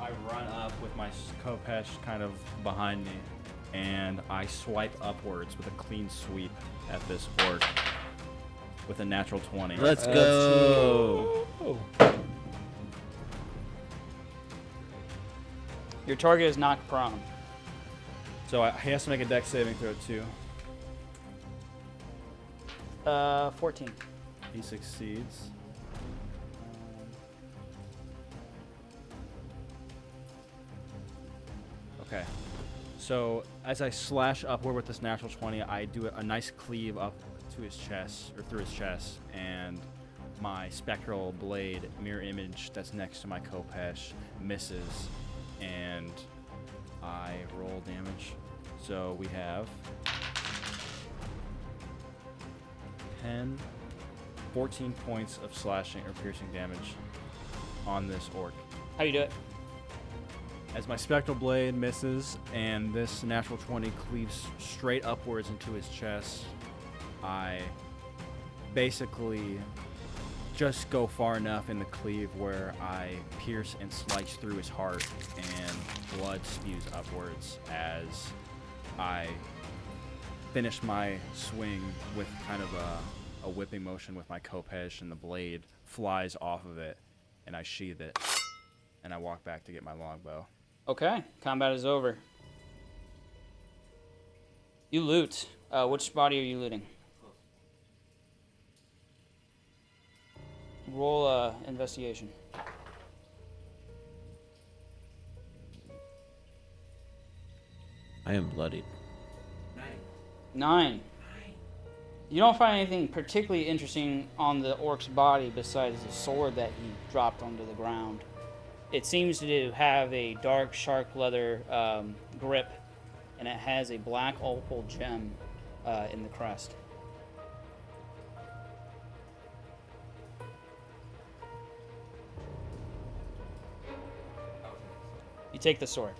I run up with my Kopesh kind of behind me, and I swipe upwards with a clean sweep at this orc with a natural 20. Let's go! Your target is knocked prone. So he has to make a dex saving throw too. 14. He succeeds. Okay. So as I slash upward with this natural 20, I do a nice cleave up to his chest, or through his chest, and my spectral blade mirror image that's next to my Kopesh misses, and I roll damage. So we have 14 points of slashing or piercing damage on this orc. How you do it? As my spectral blade misses and this natural 20 cleaves straight upwards into his chest, I basically just go far enough in the cleave where I pierce and slice through his heart, and blood spews upwards as I finish my swing with kind of a whipping motion with my Kopesh, and the blade flies off of it, and I sheath it, and I walk back to get my longbow. Okay. Combat is over. You loot. Which body are you looting? Roll investigation. I am bloodied. 9. You don't find anything particularly interesting on the orc's body besides the sword that he dropped onto the ground. It seems to have a dark shark leather grip, and it has a black opal gem in the crest. You take the sword.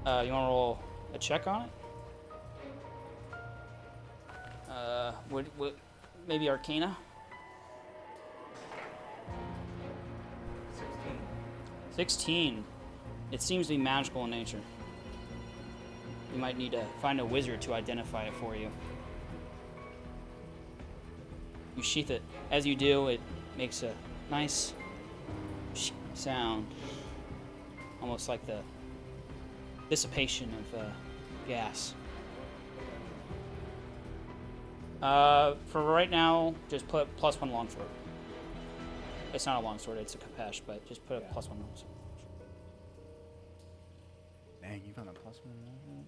You want to roll a check on it? Would maybe Arcana? 16. It seems to be magical in nature. You might need to find a wizard to identify it for you. You sheath it. As you do, it makes a nice sound, almost like the dissipation of gas. For right now, just put +1 longsword. It's not a longsword, it's a Kopesh, but just put a +1 longsword. Dang, you found a +1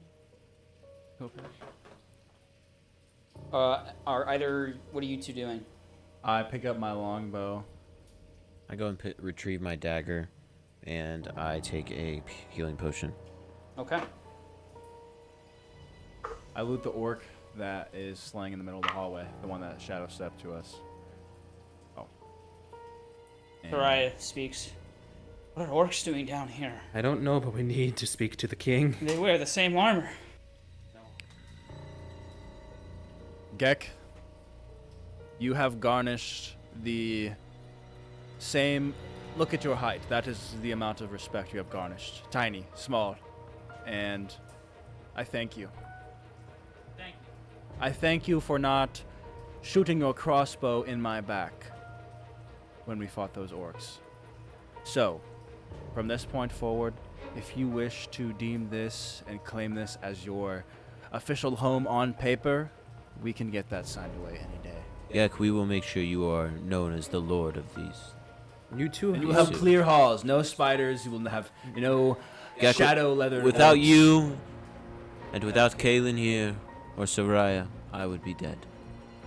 Kopesh? What are you two doing? I pick up my longbow I go and retrieve my dagger, and I take a healing potion. Okay. I loot the orc that is laying in the middle of the hallway, the one that shadow stepped to us. Oh. And Thariah speaks. What are orcs doing down here? I don't know, but we need to speak to the king. They wear the same armor. Gek, you have garnished the same. Look at your height. That is the amount of respect you have garnished. Tiny, small, and I thank you. Thank you. I thank you for not shooting your crossbow in my back when we fought those orcs. So, from this point forward, if you wish to deem this and claim this as your official home on paper, we can get that signed away any day. Gek, we will make sure you are known as the lord of these. You too. And you will have clear halls, no spiders. You will have no Gek, shadow leather. Without orcs. you, and without Kaelin here, or Soraya, I would be dead.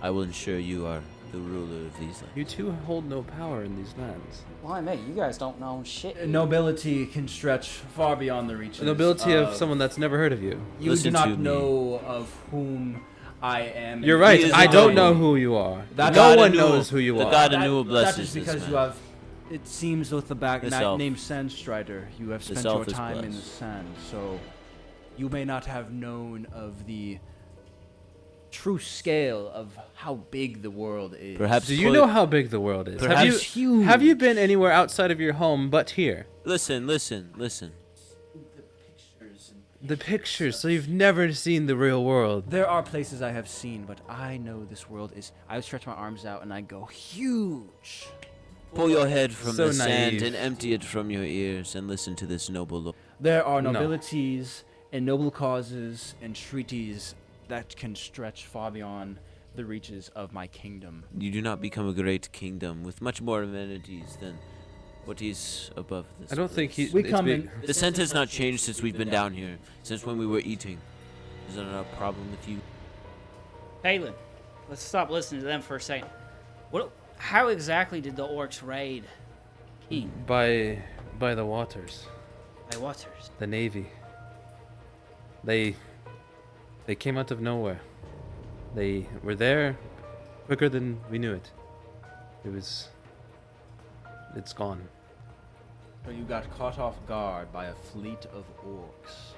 I will ensure you are the ruler of these lands. You two hold no power in these lands. Why, mate? You guys don't know shit. Nobility can stretch far beyond the reaches. The nobility of someone that's never heard of you. You Listen do to not me. know of whom I am. You're and right. He is I the don't god. know who you are. That No god one Anul- knows who you the are. god That- Anul blesses that is this because man. you have. It seems with the back This elf. name Sandstrider, you have This spent your elf is time in the blessed. sand, so you may not have known of the true scale of how big the world is. Perhaps Do you know how big the world is? Perhaps huge. Have you been anywhere outside of your home but here? Listen. The pictures, so you've never seen the real world. There are places I have seen, but I know this world is. I stretch my arms out and I go huge. Pull your head from So the sand naive. and empty it from your ears and listen to this noble lord. There are No. nobilities and noble causes and treaties that can stretch far beyond the reaches of my kingdom. You do not become a great kingdom with much more amenities than what is above this. I don't think he. We it's come big- in. The scent has not changed since we've been down here, since when we were eating. Is that a problem with you? Kaelin, let's stop listening to them for a second. How exactly did the orcs raid King by the waters, by waters? the navy. They came out of nowhere. They were there quicker than we knew it. It's gone. So you got caught off guard by a fleet of orcs.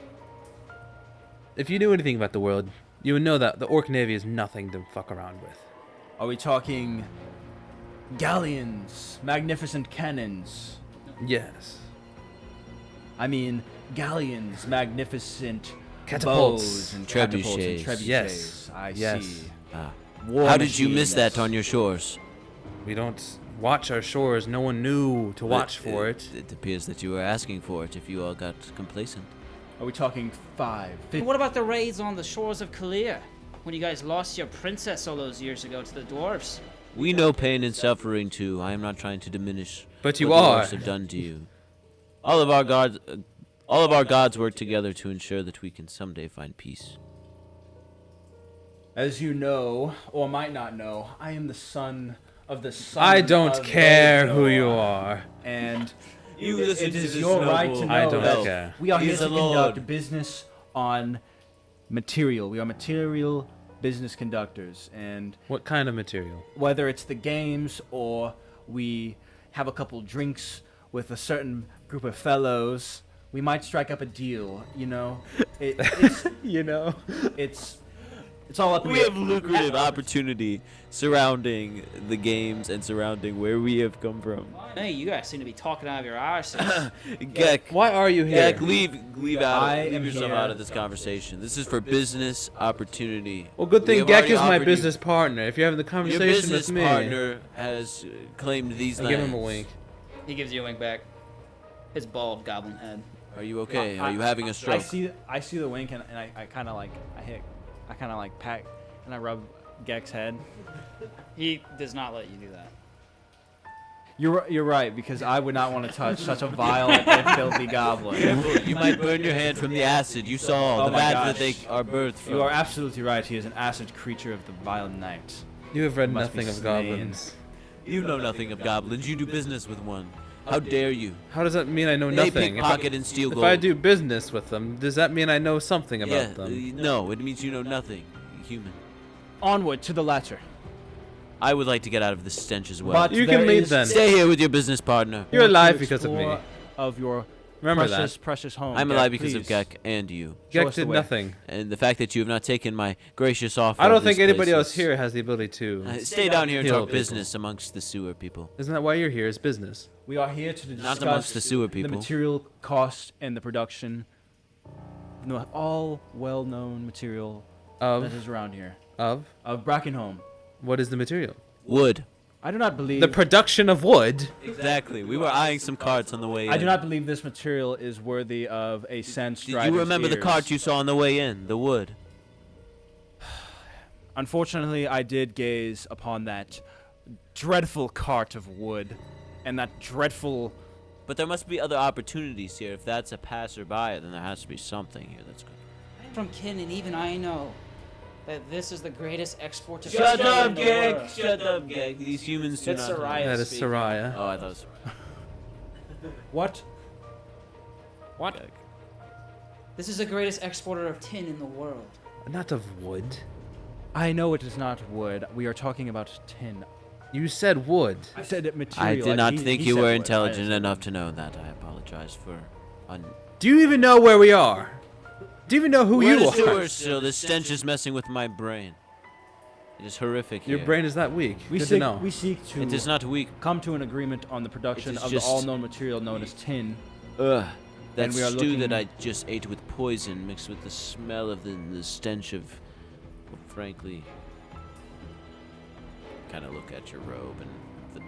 If you knew anything about the world, you would know that the orc navy is nothing to fuck around with. Are we talking galleons, magnificent cannons? Yes. I mean, galleons, magnificent Catapults. bows and catapults and Trebuchets. trebuchets. Yes. I Yes. see. Ah. War How did you miss machines. that on your shores? We don't watch our shores. No one knew to watch for it. It appears that you were asking for it if you all got complacent. Are we talking 5, 50? What about the raids on the shores of Kalir? When you guys lost your princess all those years ago to the dwarves? We know pain and suffering too. I am not trying to diminish But you what the are. dwarves have done to you. All of our gods work together to ensure that we can someday find peace. As you know, or might not know, I am the son of the son I don't of care who Aelindrel. you are. And You it listen to is this your right noble to know I don't that care. we are He here is to a lord. conduct business on material. We are material business conductors, and What kind of material? whether it's the games or we have a couple drinks with a certain group of fellows, we might strike up a deal. You know, it's it's all up. We have lucrative opportunity surrounding the games and surrounding where we have come from. Hey, you guys seem to be talking out of your arses. Gek, Why are you here? Gek, leave I am yourself here. out of this conversation. This is for business opportunity. Well, good We thing have Gek already is my offered you- business partner. If you're having the Your conversation business with me, partner has claimed these I lands. give him a wink. He gives you a wink back. His bald goblin head. Are you okay? Are you having a stroke? I see the wink, and I kind of like I kind of like pat and I rub Gek's head. He does not let you do that. You're right, because I would not want to touch such a violent and filthy goblin. Careful, you might burn your hand from the acid. You saw Oh the my bad gosh. that they are birthed from. You are absolutely right. He is an acid creature of the vile night. You have read Must be nothing of slain. goblins. You know nothing of goblins. You do business with one. How dare you? How does that mean I know They nothing? pickpocket and steal If gold. I do business with them, does that mean I know something about Yeah, them? no, it means you know nothing. Human. Onward to the latter. I would like to get out of this stench as well. But You there can leave is then. Stay here with your business partner. You're more to alive because of me. explore Of your Remember precious, that. precious home. I'm Gek, alive because of please. Gek and you. Show Gek us the did way. nothing. And the fact that you have not taken my gracious offer. I of don't think these anybody else places. here has the ability to. Stay down here and Heal talk people. business amongst the sewer people. Isn't that why you're here? Is business. We are here to discuss Not amongst the sewer the people. material cost and the production. No, all well-known material that Of is around here. of Of Brackenholm. what is the material? Wood. I do not believe. The production of wood. Exactly. We were eyeing some carts on the way in. I do not believe this material is worthy of a sense. Did you remember the cart you saw on the way in? The wood. Unfortunately, I did gaze upon that dreadful cart of wood, and that dreadful. But there must be other opportunities here. If that's a passerby, then there has to be something here that's good. From kin, and even I know that this is the greatest export of Shut skill up, in the Gek! world. Shut up, Gek! These humans do That's not. Soraya That is speaking. Soraya. Oh, I thought it was What? What? Gek. This is the greatest exporter of tin in the world. Not of wood. I know it is not wood. We are talking about tin. You said wood. I said it I material. did not he- think he you said were wood. intelligent enough to know that. I apologize for. Do you even know where we are? Do you even know who We're in you the are? sewer still. This stench is messing with my brain. It is horrific Your here. brain is that weak. We Good seek, to know. we seek to It is not weak. come to an agreement on the production It is of just- the all-known material known as tin. Ugh. That And we are stew that looking- I just ate with poison mixed with the smell of the stench of, well, frankly, kind of look at your robe and the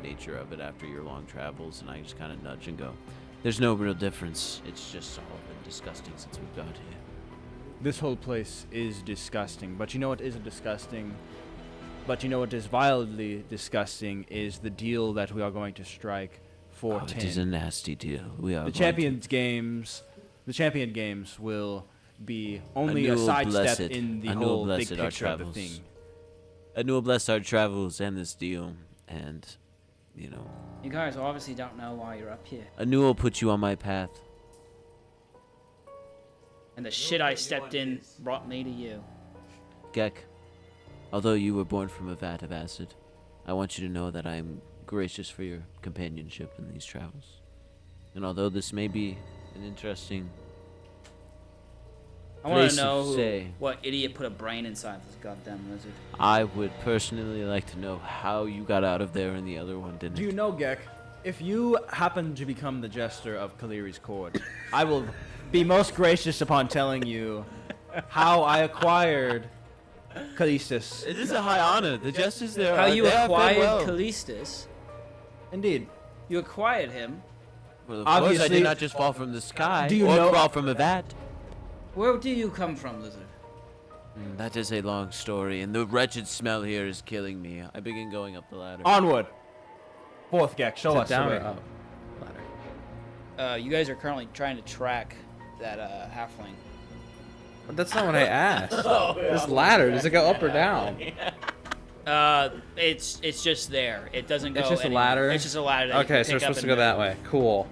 nature of it after your long travels, and I just kind of nudge and go, there's no real difference. It's just all been disgusting since we've got here. This whole place is disgusting, but you know what isn't disgusting? But you know what is wildly disgusting is the deal that we are going to strike for Oh, tin. it is a nasty deal. We are The going champion games will be only Anew a will sidestep bless it. in the Anew will whole big bless it, our picture of the travels. thing. Anew will bless our travels and this deal, and, You guys obviously don't know why you're up here. Anew will put you on my path. And the shit I stepped in brought me to you. Gek, although you were born from a vat of acid, I want you to know that I am gracious for your companionship in these travels. And although this may be an interesting I want place to know say, what idiot put a brain inside this goddamn lizard. I would personally like to know how you got out of there and the other one didn't. Do you know, Gek, if you happen to become the jester of Kaliri's court, I will be most gracious upon telling you how I acquired Callistus. It is a high honor. The justice there. How you they are fed acquired well. Callistus? Indeed. You acquired him. Well, of course, I Obviously- did not just fall from the sky Do you or know- crawl from a vat. Where do you come from, lizard? That is a long story, and the wretched smell here is killing me. I begin going up the ladder. Onward. Fourth, Gek, show Is it us down the or way. up? Ladder. You guys are currently trying to track that halfling. But that's not what I asked. This ladder, does it go up or down? It's just there. It doesn't go. It's just a anywhere. ladder? It's just a ladder. That you Okay, can so we're pick up supposed to and go that move. way. Cool.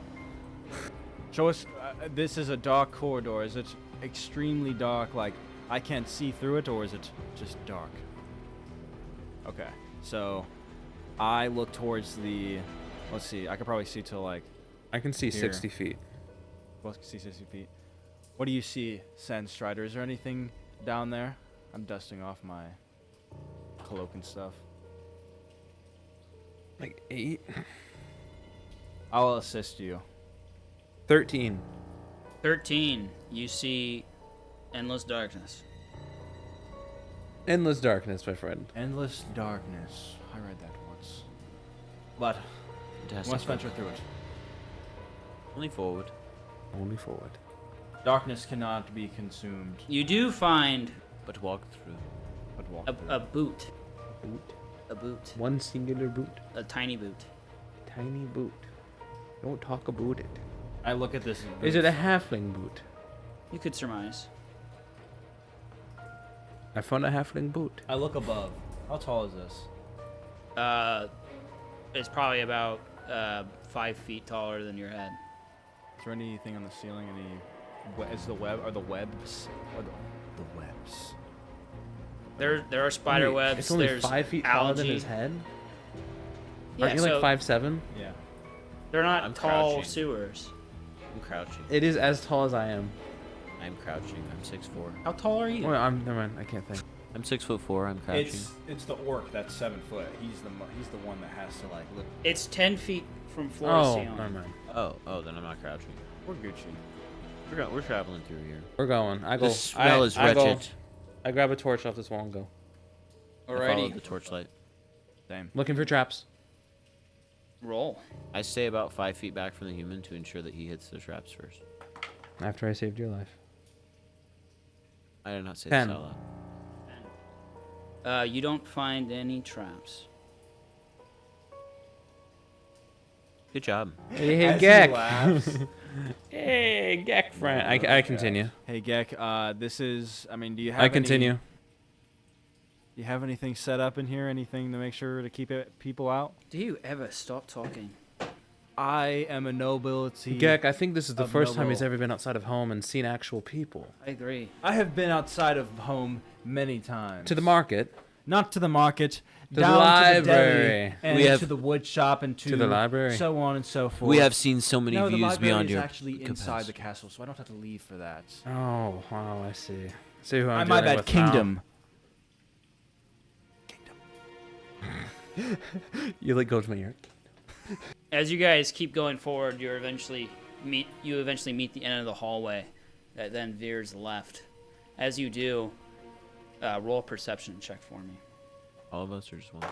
Show us. This is a dark corridor. Is it extremely dark, like I can't see through it, or is it just dark? Okay, so I look towards the. Let's see. I could probably see till like. I can see Here. 60 feet. Well, I can see 60 feet. What do you see, Sandstrider? Is there anything down there? I'm dusting off my cloak and stuff. Like 8? I'll assist you. 13. 13. You see endless darkness. Endless darkness, my friend. Endless darkness. I read that once. But Fantastic. must venture through it. Only forward. Only forward. Darkness cannot be consumed, You do find But walk through. but walk a through. boot. Boot. A boot. One singular boot. A tiny boot. Tiny boot. Don't talk about it. I look at this. Is it a halfling boot? You could surmise. I found a halfling boot. I look above. How tall is this? It's probably about 5 feet taller than your head. Is there anything on the ceiling? Is the web or the webs? Or the webs. There are spider Wait, webs. It's only there's 5 feet taller than algae. his head? Yeah, Aren't you like so 5'7"? Yeah. they're not I'm tall crouching. sewers. I'm crouching. It is as tall as I am. I'm crouching. I'm 6'4". How tall are you? Oh, never mind. I can't think. I'm 6'4". I'm crouching. It's the orc that's 7 foot. He's the one that has to like live. It's 10 feet from floor to Oh, ceiling. never mind. Oh, then I'm not crouching. We're Gucci. We're traveling through here. We're going. I go. The smell is I go. wretched. I grab a torch off this wall and go. I follow Alrighty, the torchlight. Same. Looking for traps. roll. I stay about 5 feet back from the human to ensure that he hits the traps first. After I saved your life. I did not say 10. this out loud. You don't find any traps. Good job. Hey, As he Gek. laughs. Hey, Gek friend. I continue. Hey Gek, this is. I mean, do you have? I continue. Do you have anything set up in here? Anything to make sure to keep people out? Do you ever stop talking? I am a nobility. Gek, I think this is the Of first time he's noble. ever been outside of home and seen actual people. I agree. I have been outside of home many times. To the market. Not to the market. the down to the library. deli, and We have- to the wood shop and To the library. so on and so forth. We have seen so many no, the views library beyond is your actually inside the capacity. castle, so I don't have to leave for that. Oh, wow, I see. See who I'm I might dealing that with now. kingdom. You like go to my ear. As you guys keep going forward, you eventually meet the end of the hallway that then veers left. As you do, roll a perception check for me. All of us or just one?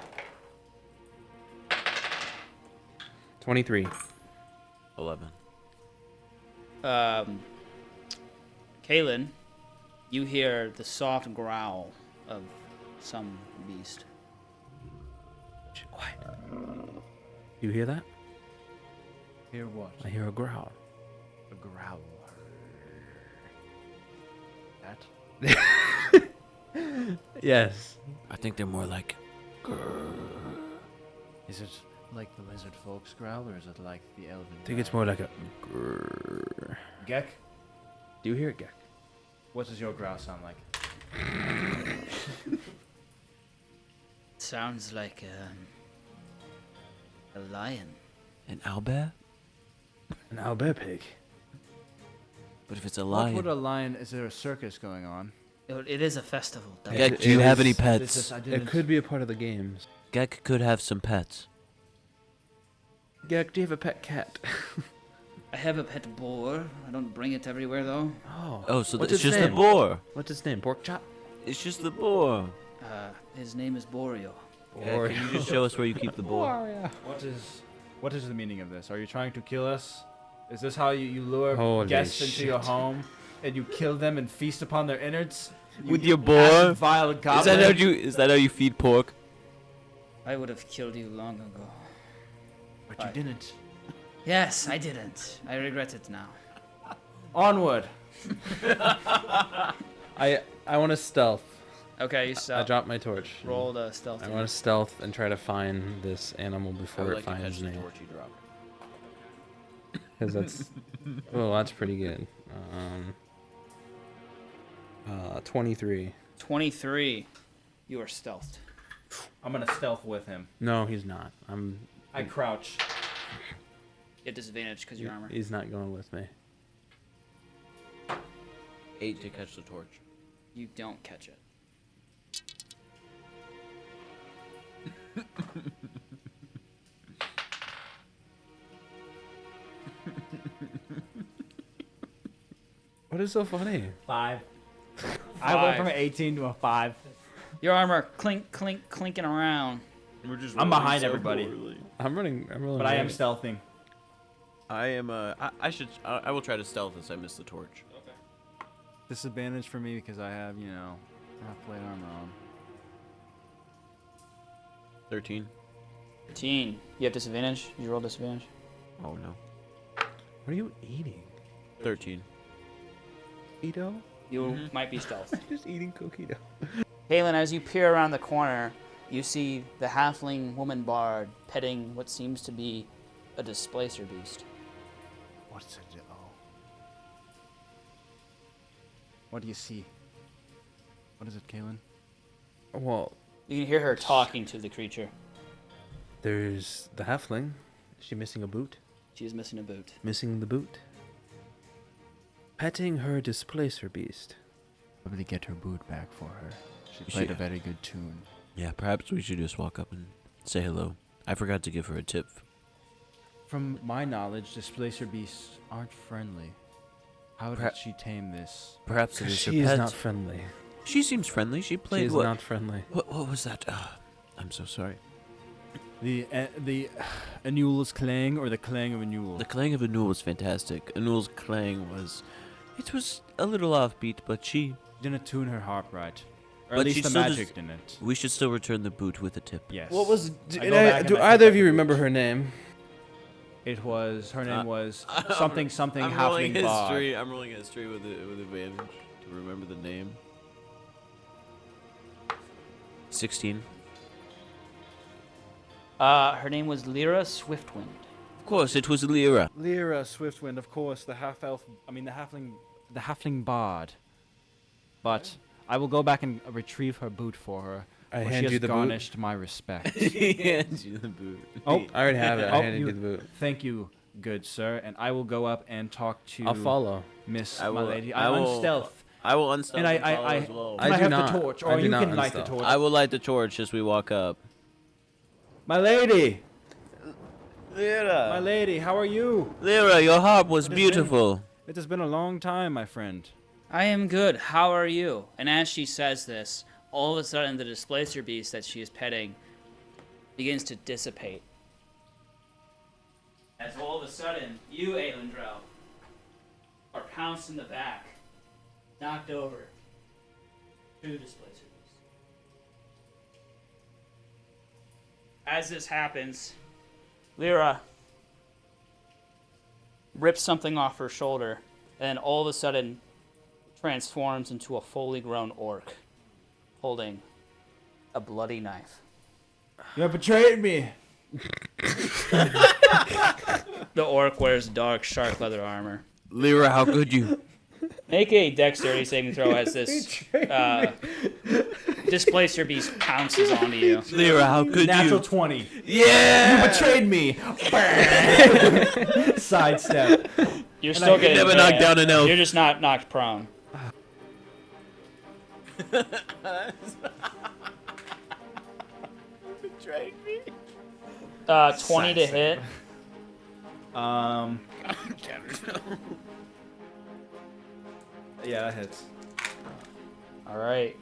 23. 11. Kaelin, you hear the soft growl of some beast. Quiet. You hear that? Hear what? I hear a growl. A growl. That? Yes. I think they're more like. Is it like the lizard folks growl, or is it like the elven? I think it's more like a grrr. Gek. Do you hear it, Gek? What does your growl sound like? Sounds like a lion. An owlbear? An owlbear pig. But if it's a What lion. would a lion? Is there a circus going on? It is a festival. Yeah. Gek, do you have any is- pets? It could be a part of the games. Gek could have some pets. Gek, do you have a pet cat? I have a pet boar. I don't bring it everywhere though. Oh, so What's it's its just the name? boar. What's its name? Pork chop? It's just the boar. His name is Borio. Gek, can you just show us where you keep the boar? What is the meaning of this? Are you trying to kill us? Is this how you lure Holy guests into your shit. home and you kill them and feast upon their innards? With your acid boar? vile Is goblin? that how you feed pork? I would have killed you long ago. But you didn't. Yes, I didn't. I regret it now. Onward. I want to stealth. Okay, you I stop. dropped my torch. Roll the stealth. I want to stealth and try to find this animal before it finds me. torch you drop. Because that's... well, that's pretty good. 23. 23. You are stealthed. I'm gonna stealth with him. No, he's not. I crouch. You have disadvantage because your armor. He's not going with me. 8 to catch the torch. You don't catch it. What is so funny? 5. I went from an 18 to a 5. Your armor clink, clink, clinking around. I'm behind everybody, I'm rolling but I am right. stealthing. I am I will try to stealth as I miss the torch. Disadvantage for me because I have, half plate armor on. 13. 13. You have disadvantage? You roll disadvantage? Oh no. What are you eating? 13. Coquito? You might be stealth. Just eating coquito. Kaelin, as you peer around the corner, You see the halfling woman bard petting what seems to be a displacer beast. What's it? Oh. What do you see? What is it, Kaelin? Well, You can hear her talking to the creature. there's the halfling. Is she missing a boot? She is missing a boot. Missing the boot. Petting her displacer beast. Probably get her boot back for her. She played a very good tune. Yeah, perhaps we should just walk up and say hello. I forgot to give her a tip. From my knowledge, displacer beasts aren't friendly. How did she tame this? Perhaps it is her She is pet. not friendly. She seems friendly. She She played is what? not friendly. What was that? I'm so sorry. The Anul's clang or the clang of Anul? The clang of Anul was fantastic. Anul's clang was... It was a little offbeat, but she... Didn't tune her harp right. Or But at she least the still magic didn't. We should still return the boot with a tip. Yes. What was? I go back and Do I either pick of you up the remember boot. her name? It was, her name was I'm something rolling halfling bard. history. I'm rolling history with advantage to remember the name. 16. Her name was Lyra Swiftwind. Of course, it was Lyra. Lyra Swiftwind, of course, the halfling bard. But I will go back and retrieve her boot for her. I for hand she has you the boot. garnished my respect. He hands you the boot. Oh, I already have it. I Oh, handed you you- the boot. thank you, good sir. And I will go up and talk to I'll follow. Miss I my will- lady. I I'm will- on stealth. I will unstealth And and follow as well. I Can I do have not. the torch? I Or do you not can light the unstealth. torch. I will light the torch as we walk up. My lady! Lyra! My lady, how are you? Lyra, your harp was What has been? beautiful. It has been a long time, my friend. I am good. How are you? And as she says this, all of a sudden the displacer beast that she is petting begins to dissipate. As all of a sudden, you, Aelindrel, are pounced in the back, knocked over. Two displacer beasts. As this happens, Lyra rips something off her shoulder, and all of a sudden transforms into a fully grown orc, holding a bloody knife. You have betrayed me! The orc wears dark, shark leather armor. Lyra, how could you? Make a dexterity saving throw as this displacer beast pounces onto you. Lyra, how could Natural you? 20. Yeah! You betrayed me! Sidestep. You're still getting never knocked down an elf. You're just not knocked prone. Betrayed me. 20 to hit. Yeah, that hits. All right.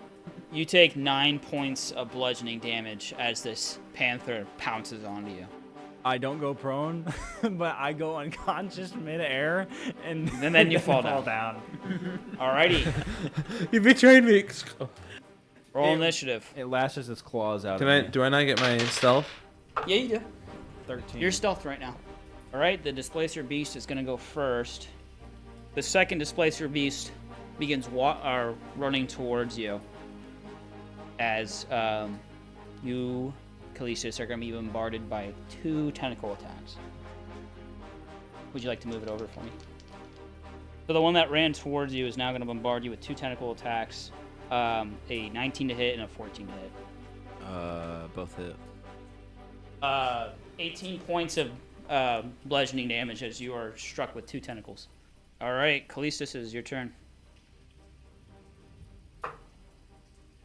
You take 9 points of bludgeoning damage as this panther pounces onto you. I don't go prone, but I go unconscious midair, and then you fall down. Alrighty. You betrayed me. Roll initiative. It lashes its claws out. Can I? Do I not get my stealth? Yeah, you do. 13. You're stealth right now. Alright, the displacer beast is going to go first. The second displacer beast begins running towards you. As you, Callistus, are going to be bombarded by 2 tentacle attacks. Would you like to move it over for me? So the one that ran towards you is now going to bombard you with 2 tentacle attacks. A 19 to hit and a 14 to hit. Both hit. 18 points of bludgeoning damage as you are struck with 2 tentacles. All right, Callistus, is your turn.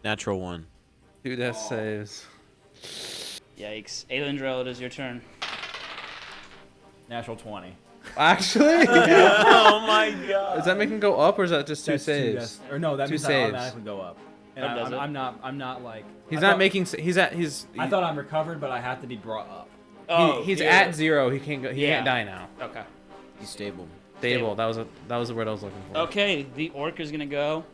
Natural 1. 2 death saves. Yikes. Aelindrel, it is your turn. Natural 20. Actually, Oh my god. does that make him go up, or is that just 2 That's saves? Or no, that 2 means I saves. automatically go up. And Oh, does it? I'm not like. He's I not thought- making. He's at. He's. I thought I'm recovered, but I have to be brought up. He's yeah. at 0. He can't go. He Yeah. can't die now. Okay. He's stable. Stable. That was the word I was looking for. Okay, the orc is going to go.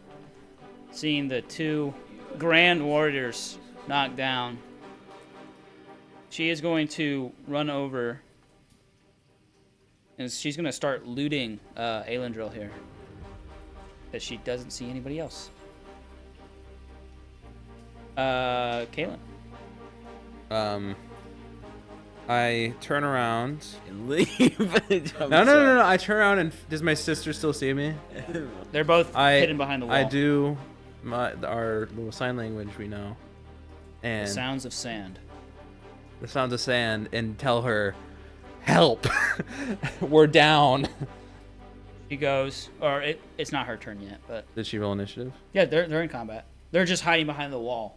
Seeing the 2 grand warriors knocked down, she is going to run over. And she's going to start looting Aelindrel here. Because she doesn't see anybody else. Kaelin. I turn around. And leave. No. I turn around and does my sister still see me? They're both hidden behind the wall. I do our little sign language we know. And The sounds of sand. And tell her, help! We're down. She goes, or it's not her turn yet, but Did she roll initiative? yeah, they're in combat. They're just hiding behind the wall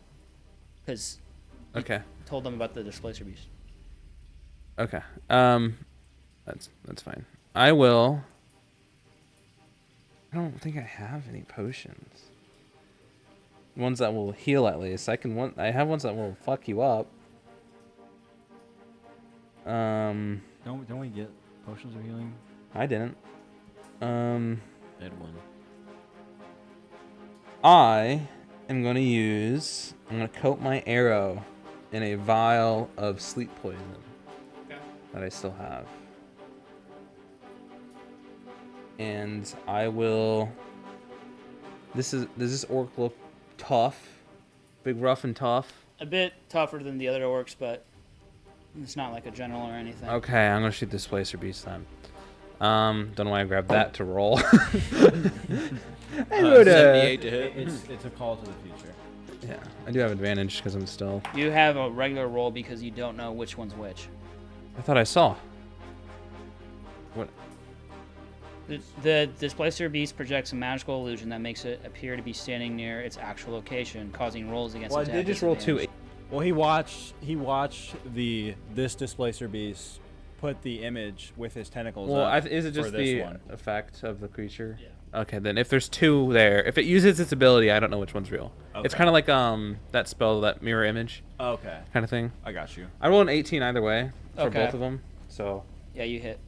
because Okay. told them about the displacer beast. Okay. That's fine. I don't think I have any potions. Ones that will heal at least. I have ones that will fuck you up. Don't we get potions of healing? I didn't. I had one. I'm gonna coat my arrow in a vial of sleep poison that I still have. And I will. Does this orc look tough? Big, rough, and tough? A bit tougher than the other orcs, but it's not like a general or anything. Okay, I'm gonna shoot this Displacer Beast then. Don't know why I grabbed that to roll. I would, 78 to hit. It's a call to the future. yeah, I do have advantage because I'm still. You have a regular roll because you don't know which one's which. I thought I saw. What? The displacer beast projects a magical illusion that makes it appear to be standing near its actual location, causing rolls against Well, I attack did just roll disadvantage. 2. Well, he watched this displacer beast put the image with his tentacles Well, up is it for just this the one. effect of the creature? Yeah. Okay, then if there's 2 there, if it uses its ability, I don't know which one's real. It's Okay. kind of like that spell, that mirror image Okay, kind of thing. I got you. I roll an 18 either way for Okay. both of them. So, Yeah, you hit.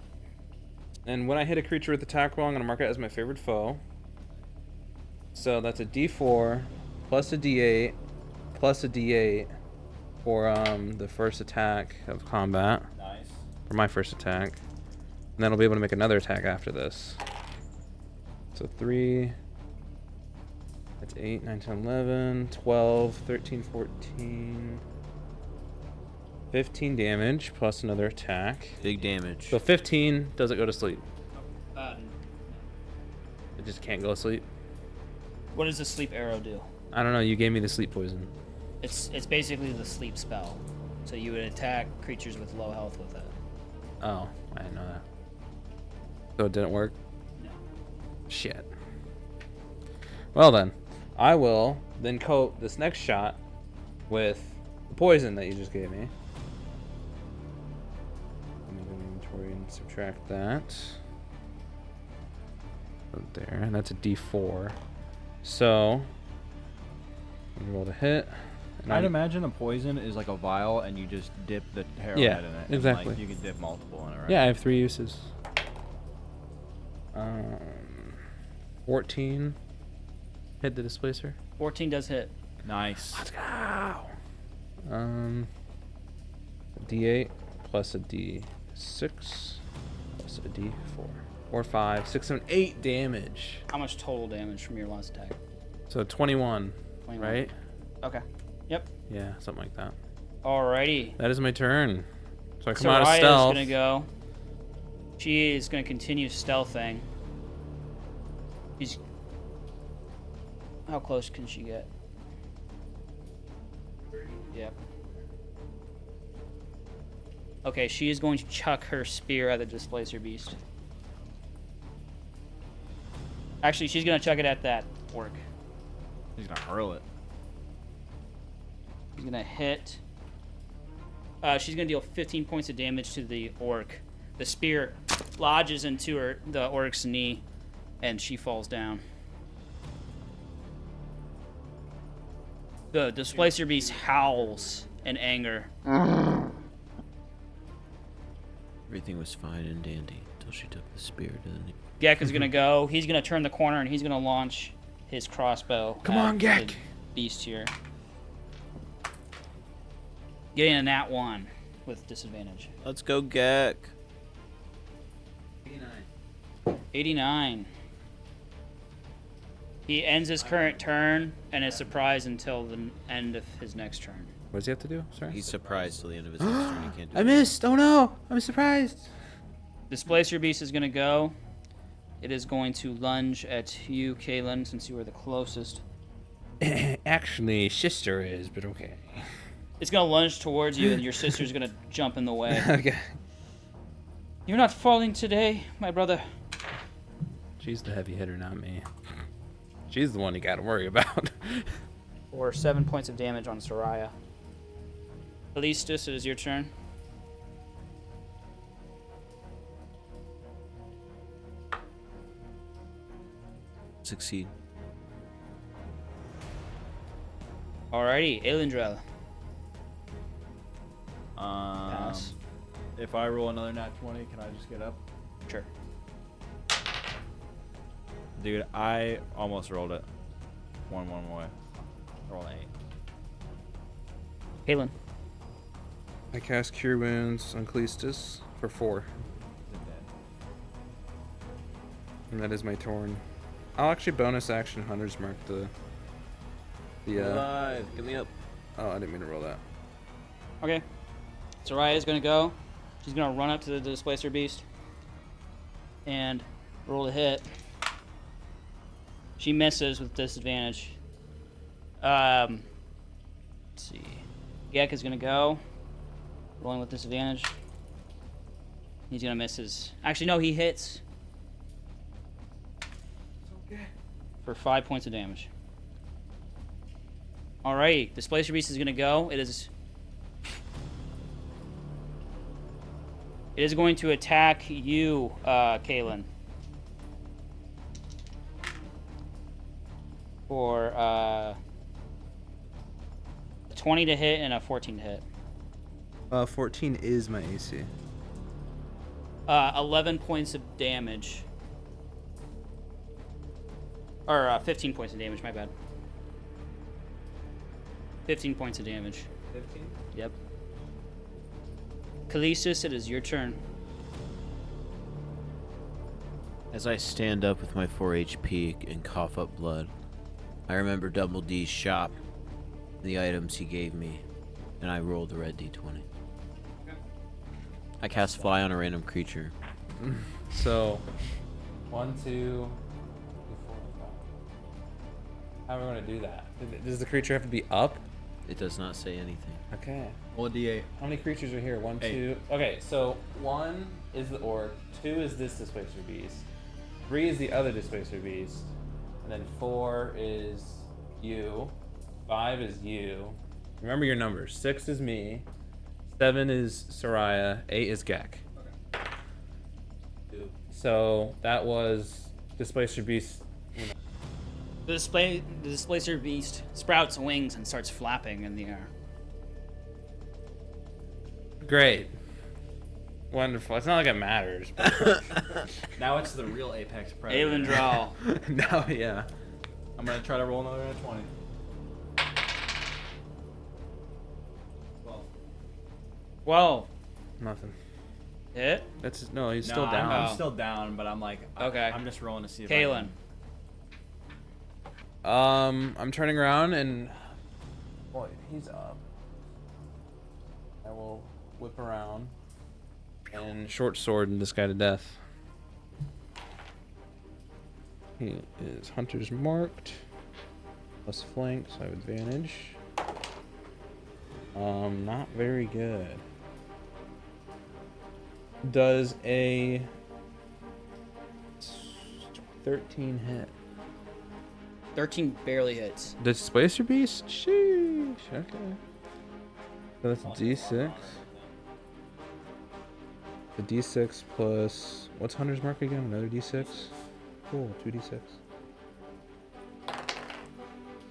and when I hit a creature with attack roll, I'm gonna mark it as my favorite foe. So that's a D4 plus a D8 plus a D8 for the first attack of combat. Nice. For my first attack. And then I'll be able to make another attack after this. So 3. That's 8, 9, 10, 11, 12, 13, 14. 15 damage plus another attack. Big damage. So 15 doesn't go to sleep. It just can't go to sleep. What does the sleep arrow do? I don't know. You gave me the sleep poison. It's basically the sleep spell. So you would attack creatures with low health with it. Oh, I didn't know that. So it didn't work? No. Shit. Well then, I will then coat this next shot with the poison that you just gave me. Let me go to inventory and subtract that. Right there, and that's a D4. So, I'm gonna roll the hit. And I'd imagine a poison is like a vial, and you just dip the arrowhead in it. And, exactly. like, you can dip multiple in it, right? Yeah, I have 3 uses. 14. Hit the displacer. 14 does hit. Nice. Let's go. A D8 plus a D6 plus a D4. 4, 5, 6, 7, 8 damage. How much total damage from your last attack? So 21, 21. right? Okay. Yep. Yeah, something like that. Alrighty. That is my turn. So I come out of Soraya's stealth. gonna go. She is gonna continue stealthing. She's. How close can she get? Yep. Okay, she is going to chuck her spear at the displacer beast. Actually, she's gonna chuck it at that orc. He's gonna hurl it. She's gonna hit. She's gonna deal 15 points of damage to the orc. The spear lodges into the orc's knee, and she falls down. The displacer beast howls in anger. Everything was fine and dandy until she took the spear to the knee. Gek is gonna go. He's gonna turn the corner, and he's gonna launch his crossbow. Come at on, Gek. the beast here. Getting a nat 1 with disadvantage. Let's go, Gek. 89. He ends his current turn and is surprised until the end of his next turn. What does he have to do? Sorry. He's surprised till the end of his next turn. He can't do I it. missed. Oh no! I'm surprised. Displacer Beast is going to go. It is going to lunge at you, Kaelin, since you were the closest. Actually, sister is, but okay. It's going to lunge towards you, and your sister's going to jump in the way. Okay. You're not falling today, my brother. She's the heavy hitter, not me. She's the one you got to worry about. For 7 points of damage on Soraya. Callistus, it is your turn. Succeed. Alrighty, Aelindrel. Pass. If I roll another nat 20, can I just get up? Sure. Dude, I almost rolled it. One more. Roll an 8. Kaelin. I cast Cure Wounds on Callistus for 4. And that is my turn. I'll actually bonus action Hunter's Mark the Alive. Get me up. Oh, I didn't mean to roll that. Okay. Soraya is going to go. She's going to run up to the Displacer Beast and roll a hit. She misses with disadvantage. Let's see. Gek is going to go. Rolling with disadvantage. He's going to miss his... Actually, no, he hits. For 5 points of damage. Alright, Displacer Beast is going to go. It is going to attack you, Kaelin. For a 20 to hit and a 14 to hit. 14 is my AC. 11 points of damage. Or 15 points of damage, my bad. 15 points of damage. 15? Yep. Callistus, it is your turn. As I stand up with my 4 HP and cough up blood, I remember Double D's shop, the items he gave me, and I rolled the red D20. I cast Fly on a random creature. So, 1, 2, 4, 5. How are we going to do that? Does the creature have to be up? It does not say anything. Okay. Roll a D8. How many creatures are here? 1, 8. 2. Okay, so 1 is the orc, 2 is this Displacer Beast, 3 is the other Displacer Beast, and then 4 is you, 5 is you. Remember your numbers. 6 is me, 7 is Soraya, 8 is Gek. Two. So that was Displacer Beast. The Displacer Beast sprouts wings and starts flapping in the air. Great. Wonderful. It's not like it matters. But Now it's the real Apex Predator. Aelindrel. no, yeah. I'm going to try to roll another nat 20. 12. Whoa. Nothing. Hit? That's no. He's No, still down. I'm still down, but I'm like, Okay. I'm just rolling to see if Kaelin. I'm turning around and boy, he's up. I will whip around and short sword this guy to death. He is hunter's marked. Plus flank, so I have advantage. Not very good. Does a 13 hit? 13 barely hits. The Displacer Beast? Sheesh. Okay. So that's D6. The D6 plus... What's Hunter's Mark again? Another D6? Cool. 2D6.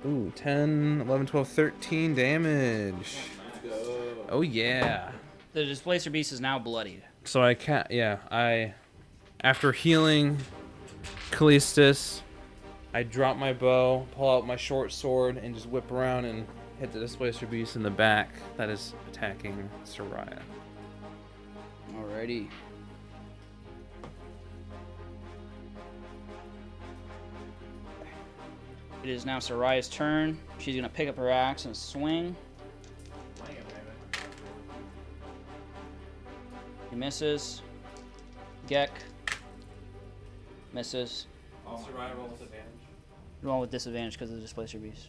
Ooh, 10, 11, 12, 13 damage. Let's go. Oh, yeah. The Displacer Beast is now bloodied. So I can't... Yeah, I... After healing Callistus, I drop my bow, pull out my short sword, and just whip around and hit the Displacer Beast in the back that is attacking Soraya. Alrighty. It is now Soraya's turn. She's going to pick up her axe and swing. He misses. Gek misses. Survival with advantage. Roll with disadvantage because of the Displacer Beast.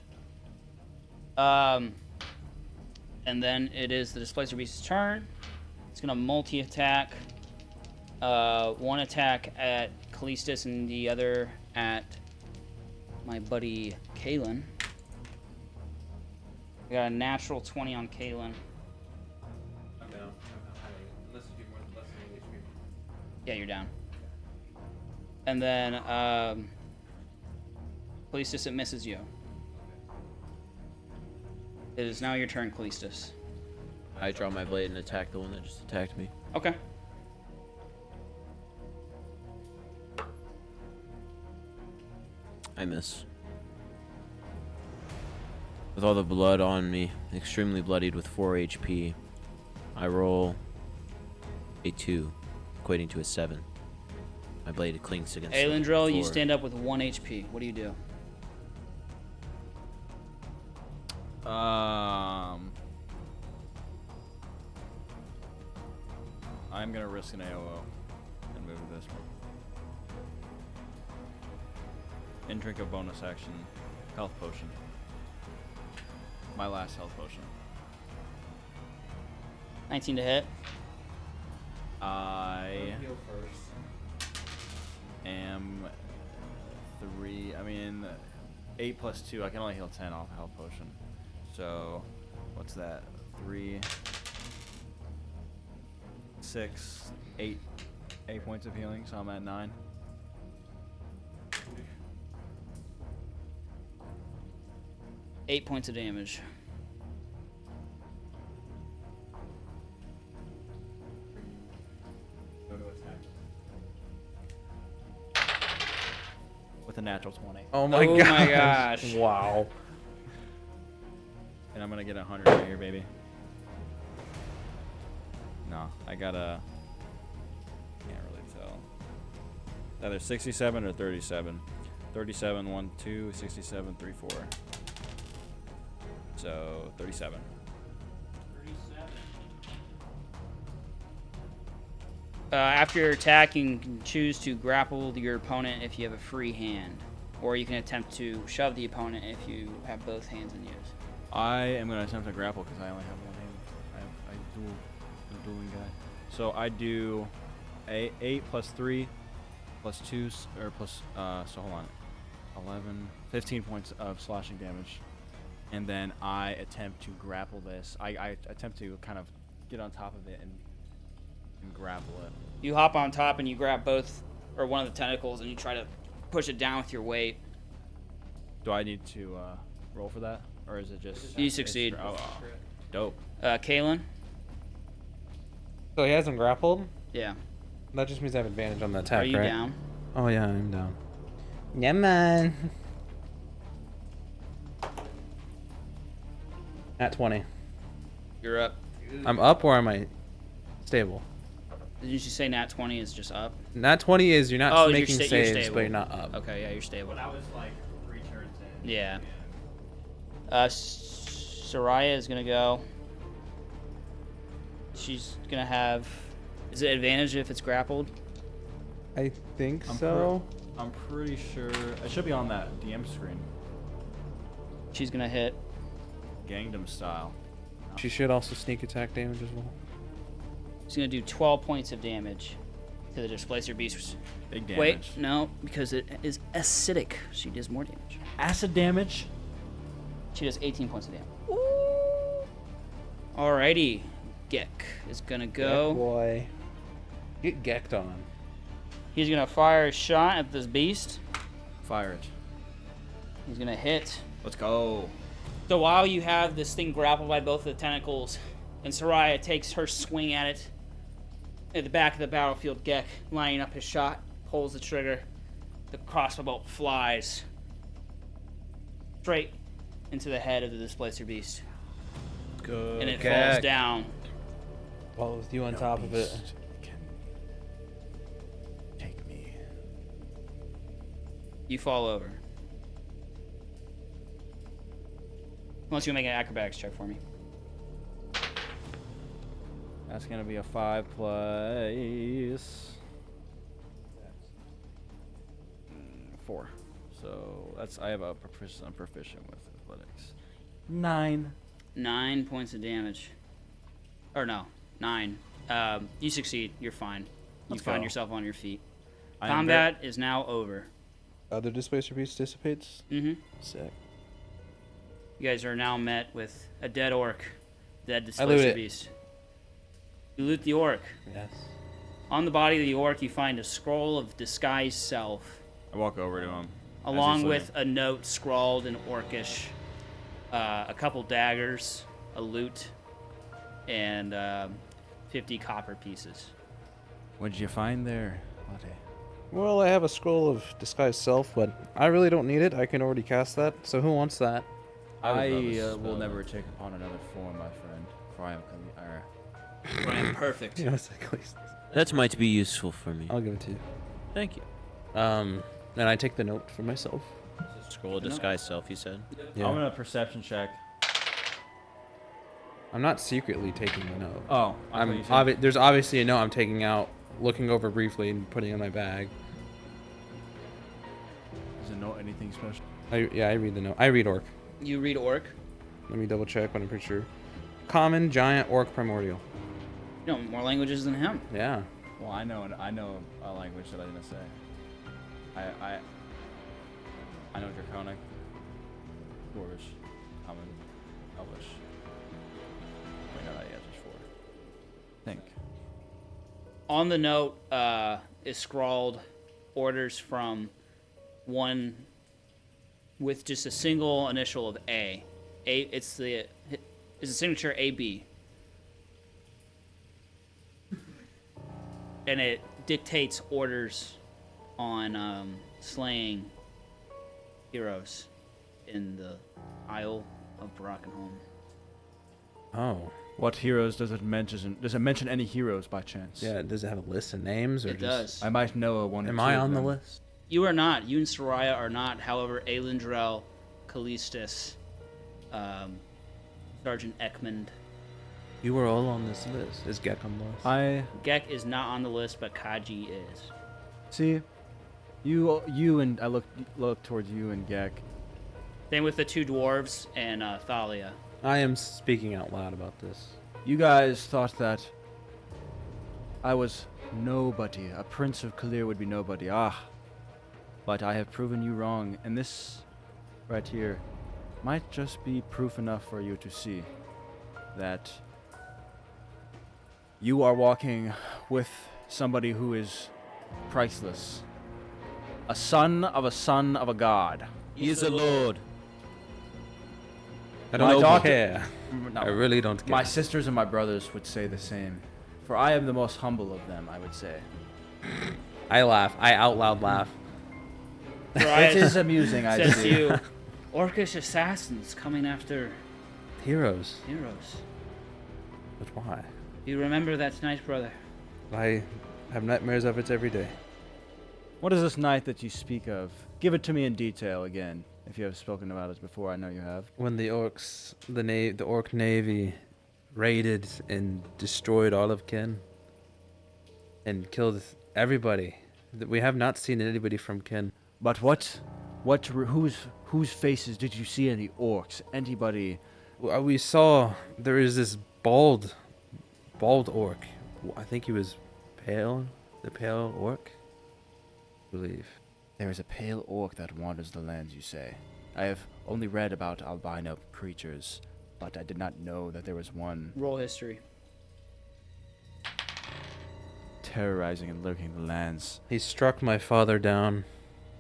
And then it is the Displacer Beast's turn. It's gonna multi-attack. One attack at Callistus and the other at my buddy Kaelin. I got a natural 20 on Kaelin. I'm down. Unless you do more less than HP. Yeah, you're down. And then Callistus, it misses you. It is now your turn, Callistus. I draw my blade and attack the one that just attacked me. Okay. I miss. With all the blood on me, extremely bloodied with 4 HP, I roll a 2, equating to a 7. My blade clinks against the Aelindrel, floor. you stand up with 1 HP. What do you do? I'm gonna risk an AOO and move to this one. And drink a bonus action health potion. My last health potion. 19 to hit. I Heal first. am 8 plus 2. I can only heal 10 off a health potion. So, what's that? 3, 6, 8 points of healing. So I'm at 9. Eight points of damage. Go to attack. With a natural 20. Oh my Oh gosh. my gosh. Wow. And I'm gonna get 100 right here, baby. No, I got a. Can't really tell. Either 67 or 37. 37, 1, 2, 67, 3, 4. So 37. After your attack, you can choose to grapple your opponent if you have a free hand, or you can attempt to shove the opponent if you have both hands in use. I am gonna attempt to grapple because I only have one hand. I'm a dueling guy. So I do 8 plus 3 plus 2 or plus. So hold on, 11, 15 points of slashing damage. And then I attempt to grapple this. I attempt to kind of get on top of it and grapple it. You hop on top and you grab both or one of the tentacles and you try to push it down with your weight. Do I need to roll for that, or is it just? You succeed. Oh, dope. Kaelin? So he hasn't grappled? Yeah. That just means I have advantage on the attack, Are you right? down? Oh yeah, I'm down. Yeah, man. At 20. You're up. I'm up or am I stable? Did you say nat 20 is just up? Nat 20 is you're not Oh, you're making you're saves, stable. but you're not up. Okay, yeah, you're stable. That was like 3 turns in. Yeah. Soraya is gonna go. She's gonna have. Is it advantage if it's grappled? I think I'm so. I'm pretty sure it should be on that DM screen. She's gonna hit. Gangnam style. She should also sneak attack damage as well. She's gonna do 12 points of damage to the Displacer Beast. Big damage. Wait, no, because it is acidic. She does more damage. Acid damage. She does 18 points of damage. Ooh. Alrighty. Gek is gonna go. Boy. Get gecked on. He's gonna fire a shot at this beast. Fire it. He's gonna hit. Let's go. So while you have this thing grappled by both of the tentacles, and Soraya takes her swing at it, at the back of the battlefield, Gek lining up his shot, pulls the trigger, the crossbow bolt flies straight into the head of the Displacer Beast, Good. and it falls down. Well, with you on top of it. Can take me. You fall over. Unless you make an acrobatics check for me. That's gonna be a 5 plus 4. So that's I have a I'm proficient with athletics. 9. 9 points of damage. Or no, 9. You succeed. You're fine. You Let's find go. yourself on your feet. I am Combat is now over. The displacer beast dissipates. Mm-hmm. Sick. You guys are now met with a dead orc, dead loot displacer it. beast. You loot the orc. Yes. On the body of the orc, you find a scroll of disguised self, I walk over to him. along with a note scrawled in orcish, a couple daggers, a lute, and 50 copper pieces. What did you find there, Latte? Well, I have a scroll of disguised self, but I really don't need it. I can already cast that. So who wants that? I would love a will spell. never take upon another form, my friend. For I am I am perfect. Yes, at least. That might be useful for me. I'll give it to you. Thank you. And I take the note for myself. Scroll of disguise self, you said? Yeah. I'm gonna perception check. I'm not secretly taking the note. Oh, There's obviously a note I'm taking out, looking over briefly, and putting it in my bag. Does it know anything special? I read the note. I read orc. You read orc. Let me double check, but I'm pretty sure. Common, giant, orc, primordial. You know more languages than him. Yeah. Well, I know a language that I didn't say. I know Draconic, Dwarvish, Common, Elvish. Wait, no, that answers 4. Think. On the note is scrawled orders from one with just a single initial of A. It's a signature AB. And it dictates orders on slaying heroes in the Isle of Brackenholm. Oh. What heroes does it mention? Does it mention any heroes by chance? Yeah. Does it have a list of names? Or It just... does. I might know a one. Or Am two I of on the them. list? You are not. You and Soraya are not. However, Aelindrel, Callistus, Sergeant Ekmund. You were all on this list. Is Gek on the list? Gek is not on the list, but Kaji is. See, you and I look towards you and Gek. Same with the two dwarves and Thalia. I am speaking out loud about this. You guys thought that I was nobody. A prince of Kalir would be nobody. But I have proven you wrong, and this right here might just be proof enough for you to see that you are walking with somebody who is priceless. A son of a god. He is a lord. I My don't daughter- care. No, I really don't care. my sisters and my brothers would say the same. For I am the most humble of them, I would say. I laugh. I out loud laugh. It is amusing, I Says see. you, orcish assassins coming after Heroes. heroes. But why? You remember that night, brother? I have nightmares of it every day. What is this night that you speak of? Give it to me in detail again. If you have spoken about it before, I know you have. When the orcs, the orc navy, raided and destroyed all of Ken, and killed everybody. We have not seen anybody from Ken. But whose faces did you see? Any orcs? Anybody? We saw there is this bald orc. I think he was pale, the pale orc, I believe. There is a pale orc that wanders the lands, you say. I have only read about albino creatures, but I did not know that there was one Roll history. terrorizing and lurking the lands. He struck my father down,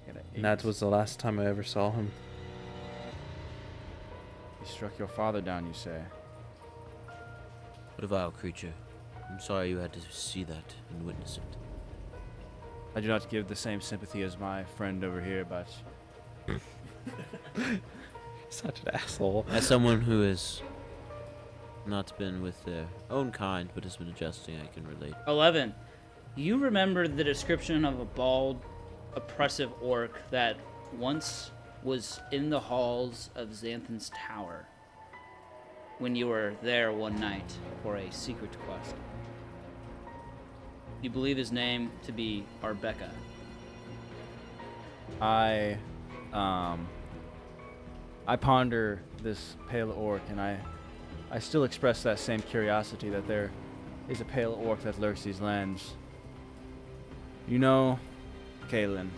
Got an and that 8. was the last time I ever saw him. He struck your father down, you say. What a vile creature. I'm sorry you had to see that and witness it. I do not give the same sympathy as my friend over here, but Such an asshole. As someone who has not been with their own kind but has been adjusting, I can relate. 11. You remember the description of a bald, oppressive orc that once was in the halls of Xanthan's tower when you were there one night for a secret quest. You believe his name to be Arbecca. I ponder this pale orc, and I still express that same curiosity that there is a pale orc that lurks these lands. You know, Kaelin,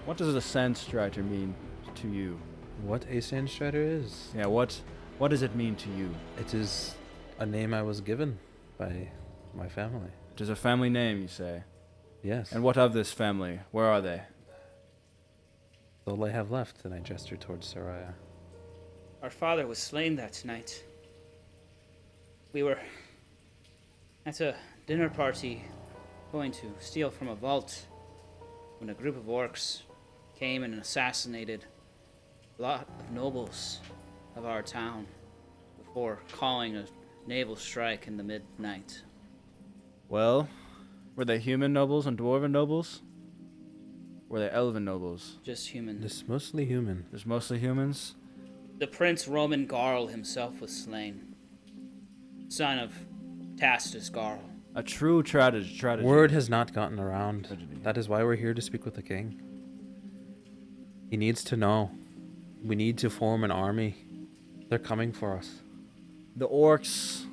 what does a Sandstrider mean to you? What a Sandstrider is? Yeah, what does it mean to you? It is a name I was given by my family. It is a family name, you say. Yes. And what of this family? Where are they? All I have left, and I gesture towards Soraya. Our father was slain that night. We were at a dinner party going to steal from a vault when a group of orcs came and assassinated a lot of nobles of our town before calling a naval strike in the midnight. Well, were they human nobles and dwarven nobles? Were they elven nobles? Just human. It's mostly human. Just mostly humans? The Prince Roman Garl himself was slain. Son of Tastus Garl. A true tragedy. Word has not gotten around. Tragedy. That is why we're here to speak with the king. He needs to know. We need to form an army. They're coming for us. The orcs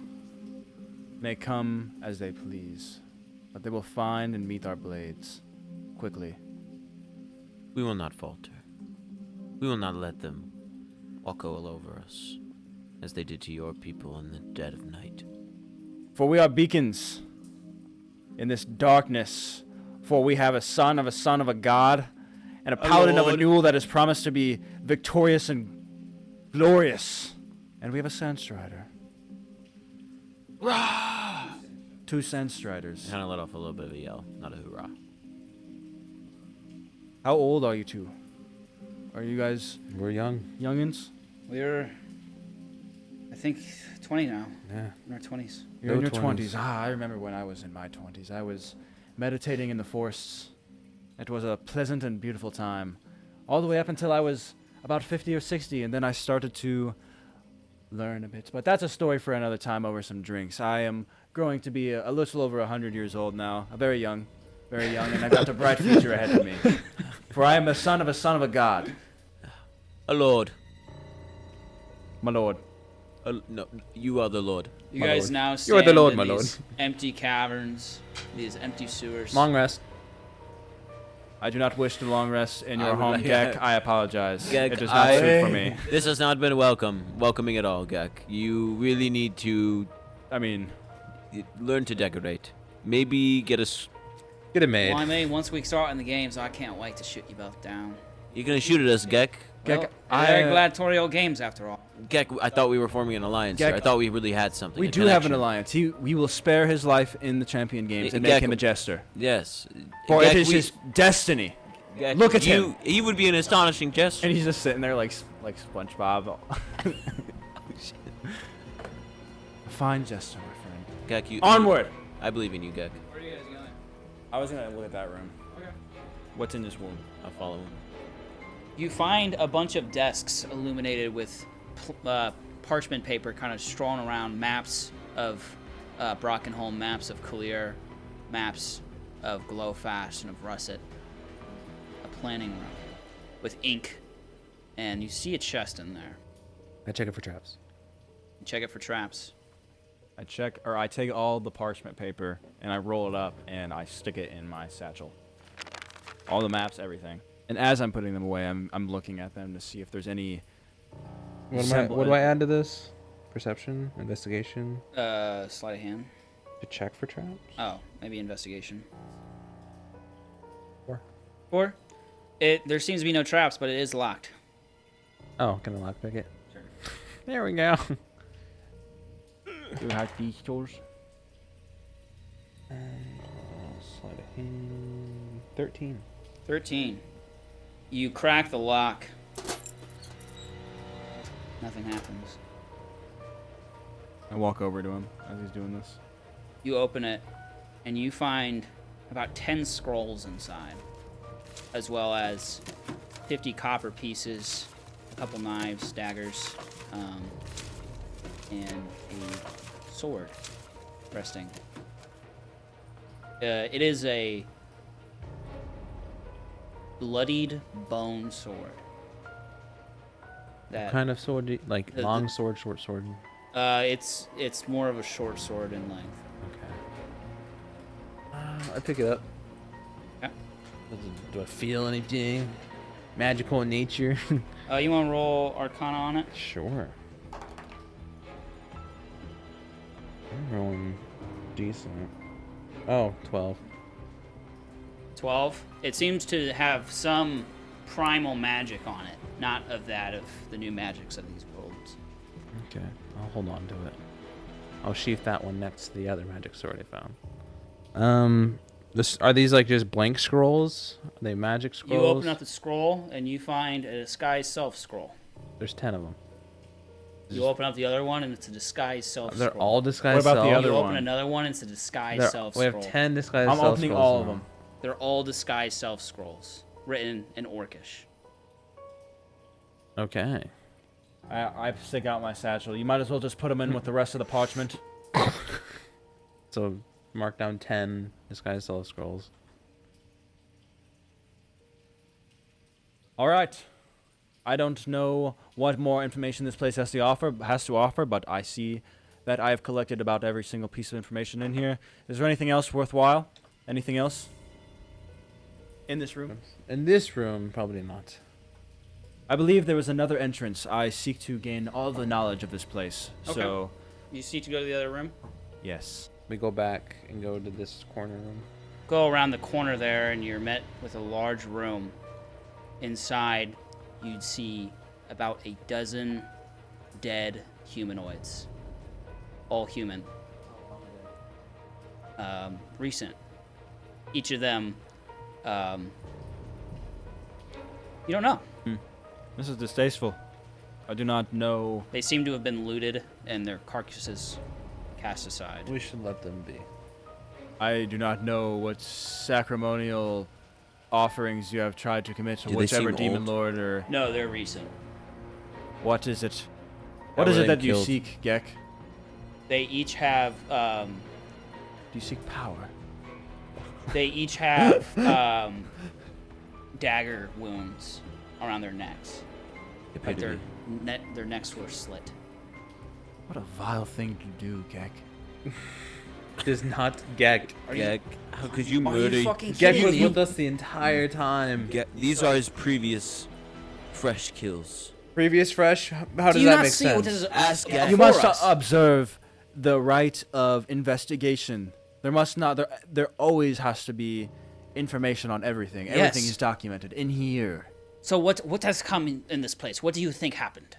may come as they please, but they will find and meet our blades quickly. We will not falter. We will not let them walk all over us, as they did to your people in the dead of night. For we are beacons in this darkness, for we have a son of a god, and a paladin of a Newell that is promised to be victorious and glorious. And we have a Sandstrider. Two Sandstriders. Kind of let off a little bit of a yell, not a hoorah. How old are you two? Are you guys We're young. youngins? We're, I think, 20 now. Yeah. In our 20s. You're in Low your 20s. 20s. I remember when I was in my 20s. I was meditating in the forests. It was a pleasant and beautiful time. All the way up until I was about 50 or 60, and then I started to learn a bit. But that's a story for another time over some drinks. I am growing to be a little over 100 years old now. Very young, and I've got a bright future ahead of me. For I am the son of a god. A lord. My lord. No, you are the lord. You My guys lord. now You stand are the Lord, in my these empty caverns, these empty sewers. Long rest. I do not wish to long rest in your I would home, like- Gek. I apologize. Gek, It does not suit for me. This has not been welcoming at all, Gek. You really need to I mean, learn to decorate. Maybe get us. Get it made. Well, I mean, once we start in the games, I can't wait to shoot you both down. You're gonna shoot at us, Gek. Well, Gek, they're gladiatorial games after all. Gek, I thought we were forming an alliance. Gek, Here. I thought we really had something. we a do have an connection. alliance. We will spare his life in the champion games and Gek- make him a jester. Yes. For Gek, it is we- his destiny. Gek, Look at you, him. He would be an astonishing jester. And he's just sitting there like SpongeBob. A fine jester, my friend. Gek, you. Onward! I believe in you, Gek. Where are you guys going? I was gonna look at that room. Okay. What's in this room? I'll follow him. You find a bunch of desks illuminated with parchment paper kind of strewn around, maps of Brackenholm, maps of Kalir, maps of Glowfast and of Russet. A planning room with ink, and you see a chest in there. I check it for traps. Check it for traps. I take all the parchment paper and I roll it up and I stick it in my satchel. All the maps, everything. And as I'm putting them away, I'm looking at them to see if there's any. What do I add to this? Perception? Investigation? Sleight of hand. To check for traps? Oh, maybe investigation. 4. 4. There seems to be no traps, but it is locked. Oh, can I lockpick it? Sure. There we go. Do you have these stores? Sleight of hand. 13. 13. You crack the lock. Nothing happens. I walk over to him as he's doing this. You open it, and you find about 10 scrolls inside, as well as 50 copper pieces, a couple knives, daggers, and a sword resting. It is a bloodied bone sword. What That kind of sword? Like the- long sword, short sword? it's more of a short sword in length. Okay. I pick it up. Yeah. Do I feel anything magical in nature? You want to roll Arcana on it? Sure. I'm rolling decent. Oh, 12. 12. It seems to have some primal magic on it, not of that of the new magics of these worlds. Okay, I'll hold on to it. I'll sheath that one next to the other magic sword I found. Are these like just blank scrolls? Are they magic scrolls? You open up the scroll and you find a disguised self scroll. There's 10 of them. You open up the other one and it's a disguised self scroll. They're all disguised What about the self? other You open one? another one and it's a disguised self We scroll. have 10 disguised I'm self opening scrolls all of now. them. They're all disguised self scrolls, written in Orcish. Okay. I stick out my satchel. You might as well just put them in with the rest of the parchment. So mark down 10 disguised self scrolls. All right. I don't know what more information this place has to offer, but I see that I have collected about every single piece of information in here. Is there anything else worthwhile? Anything else in this room? In this room, probably not. I believe there was another entrance. I seek to gain all the knowledge of this place. Okay. So, You seek to go to the other room? yes. We go back and go to this corner room. Go around the corner there and you're met with a large room. Inside, you'd see about a dozen dead humanoids. All human. Recent. Each of them, you don't know. This is distasteful. I do not know. They seem to have been looted and their carcasses cast aside. We should let them be. I do not know what sacramental offerings you have tried to commit to Do they whichever seem demon old? lord or No, they're recent. what is it? How What is were it they that you killed? seek, Gek? They each have, Do you seek power? dagger wounds around their necks. Like their necks were slit. What a vile thing to do, Gek. Does not Gek. Gek, how could you Are murder? you fucking Gek kidding was me? with us the entire time. These are his previous fresh kills. Previous fresh? How Do does you that not make see sense? what this is Ask Gek. You for must us? observe the right of investigation. There must not. There always has to be information on everything. Yes. Everything is documented in here. So what has come in this place? What do you think happened?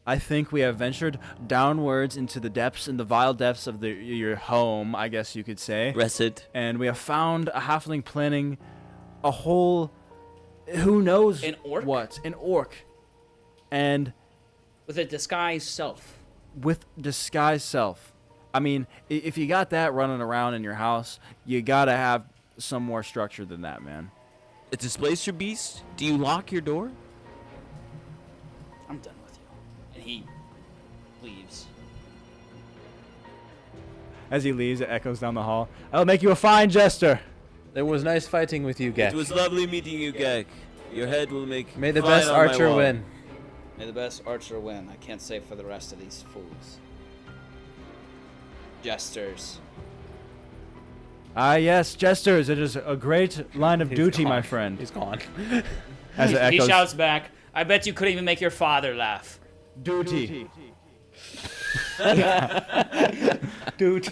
I think we have ventured downwards into the depths, in the vile depths of your home, I guess you could say. Resid. And we have found a halfling planning a whole, who knows An orc? what, an orc, and With a disguised self. with disguised self. I mean, if you got that running around in your house, you gotta have some more structure than that, man. A displacer beast? Do you lock your door? I'm done with you. And he leaves. As he leaves, it echoes down the hall. I'll make you a fine jester. It was nice fighting with you, Gek. It was lovely meeting you, Gek. Your head will make. May the fine best on my archer wall. win. May the best archer win. I can't say for the rest of these fools. Jesters. Ah, yes, jesters. It is a great line of He's duty, my gone. friend. He's gone. As it He echoes. shouts back, I bet you couldn't even make your father laugh. Duty. Dude.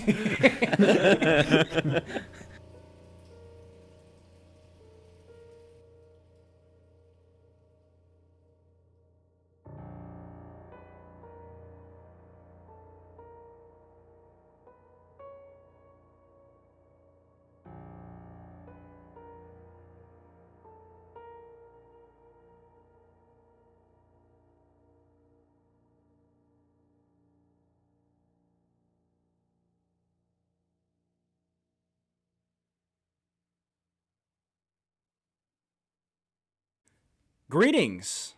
Greetings.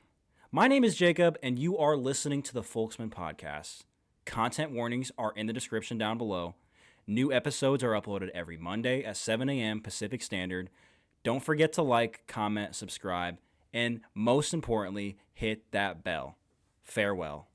My name is Jacob, and you are listening to the Folksmen podcast. Content warnings are in the description down below. New episodes are uploaded every Monday at 7 a.m. Pacific Standard. Don't forget to like, comment, subscribe, and most importantly, hit that bell. Farewell.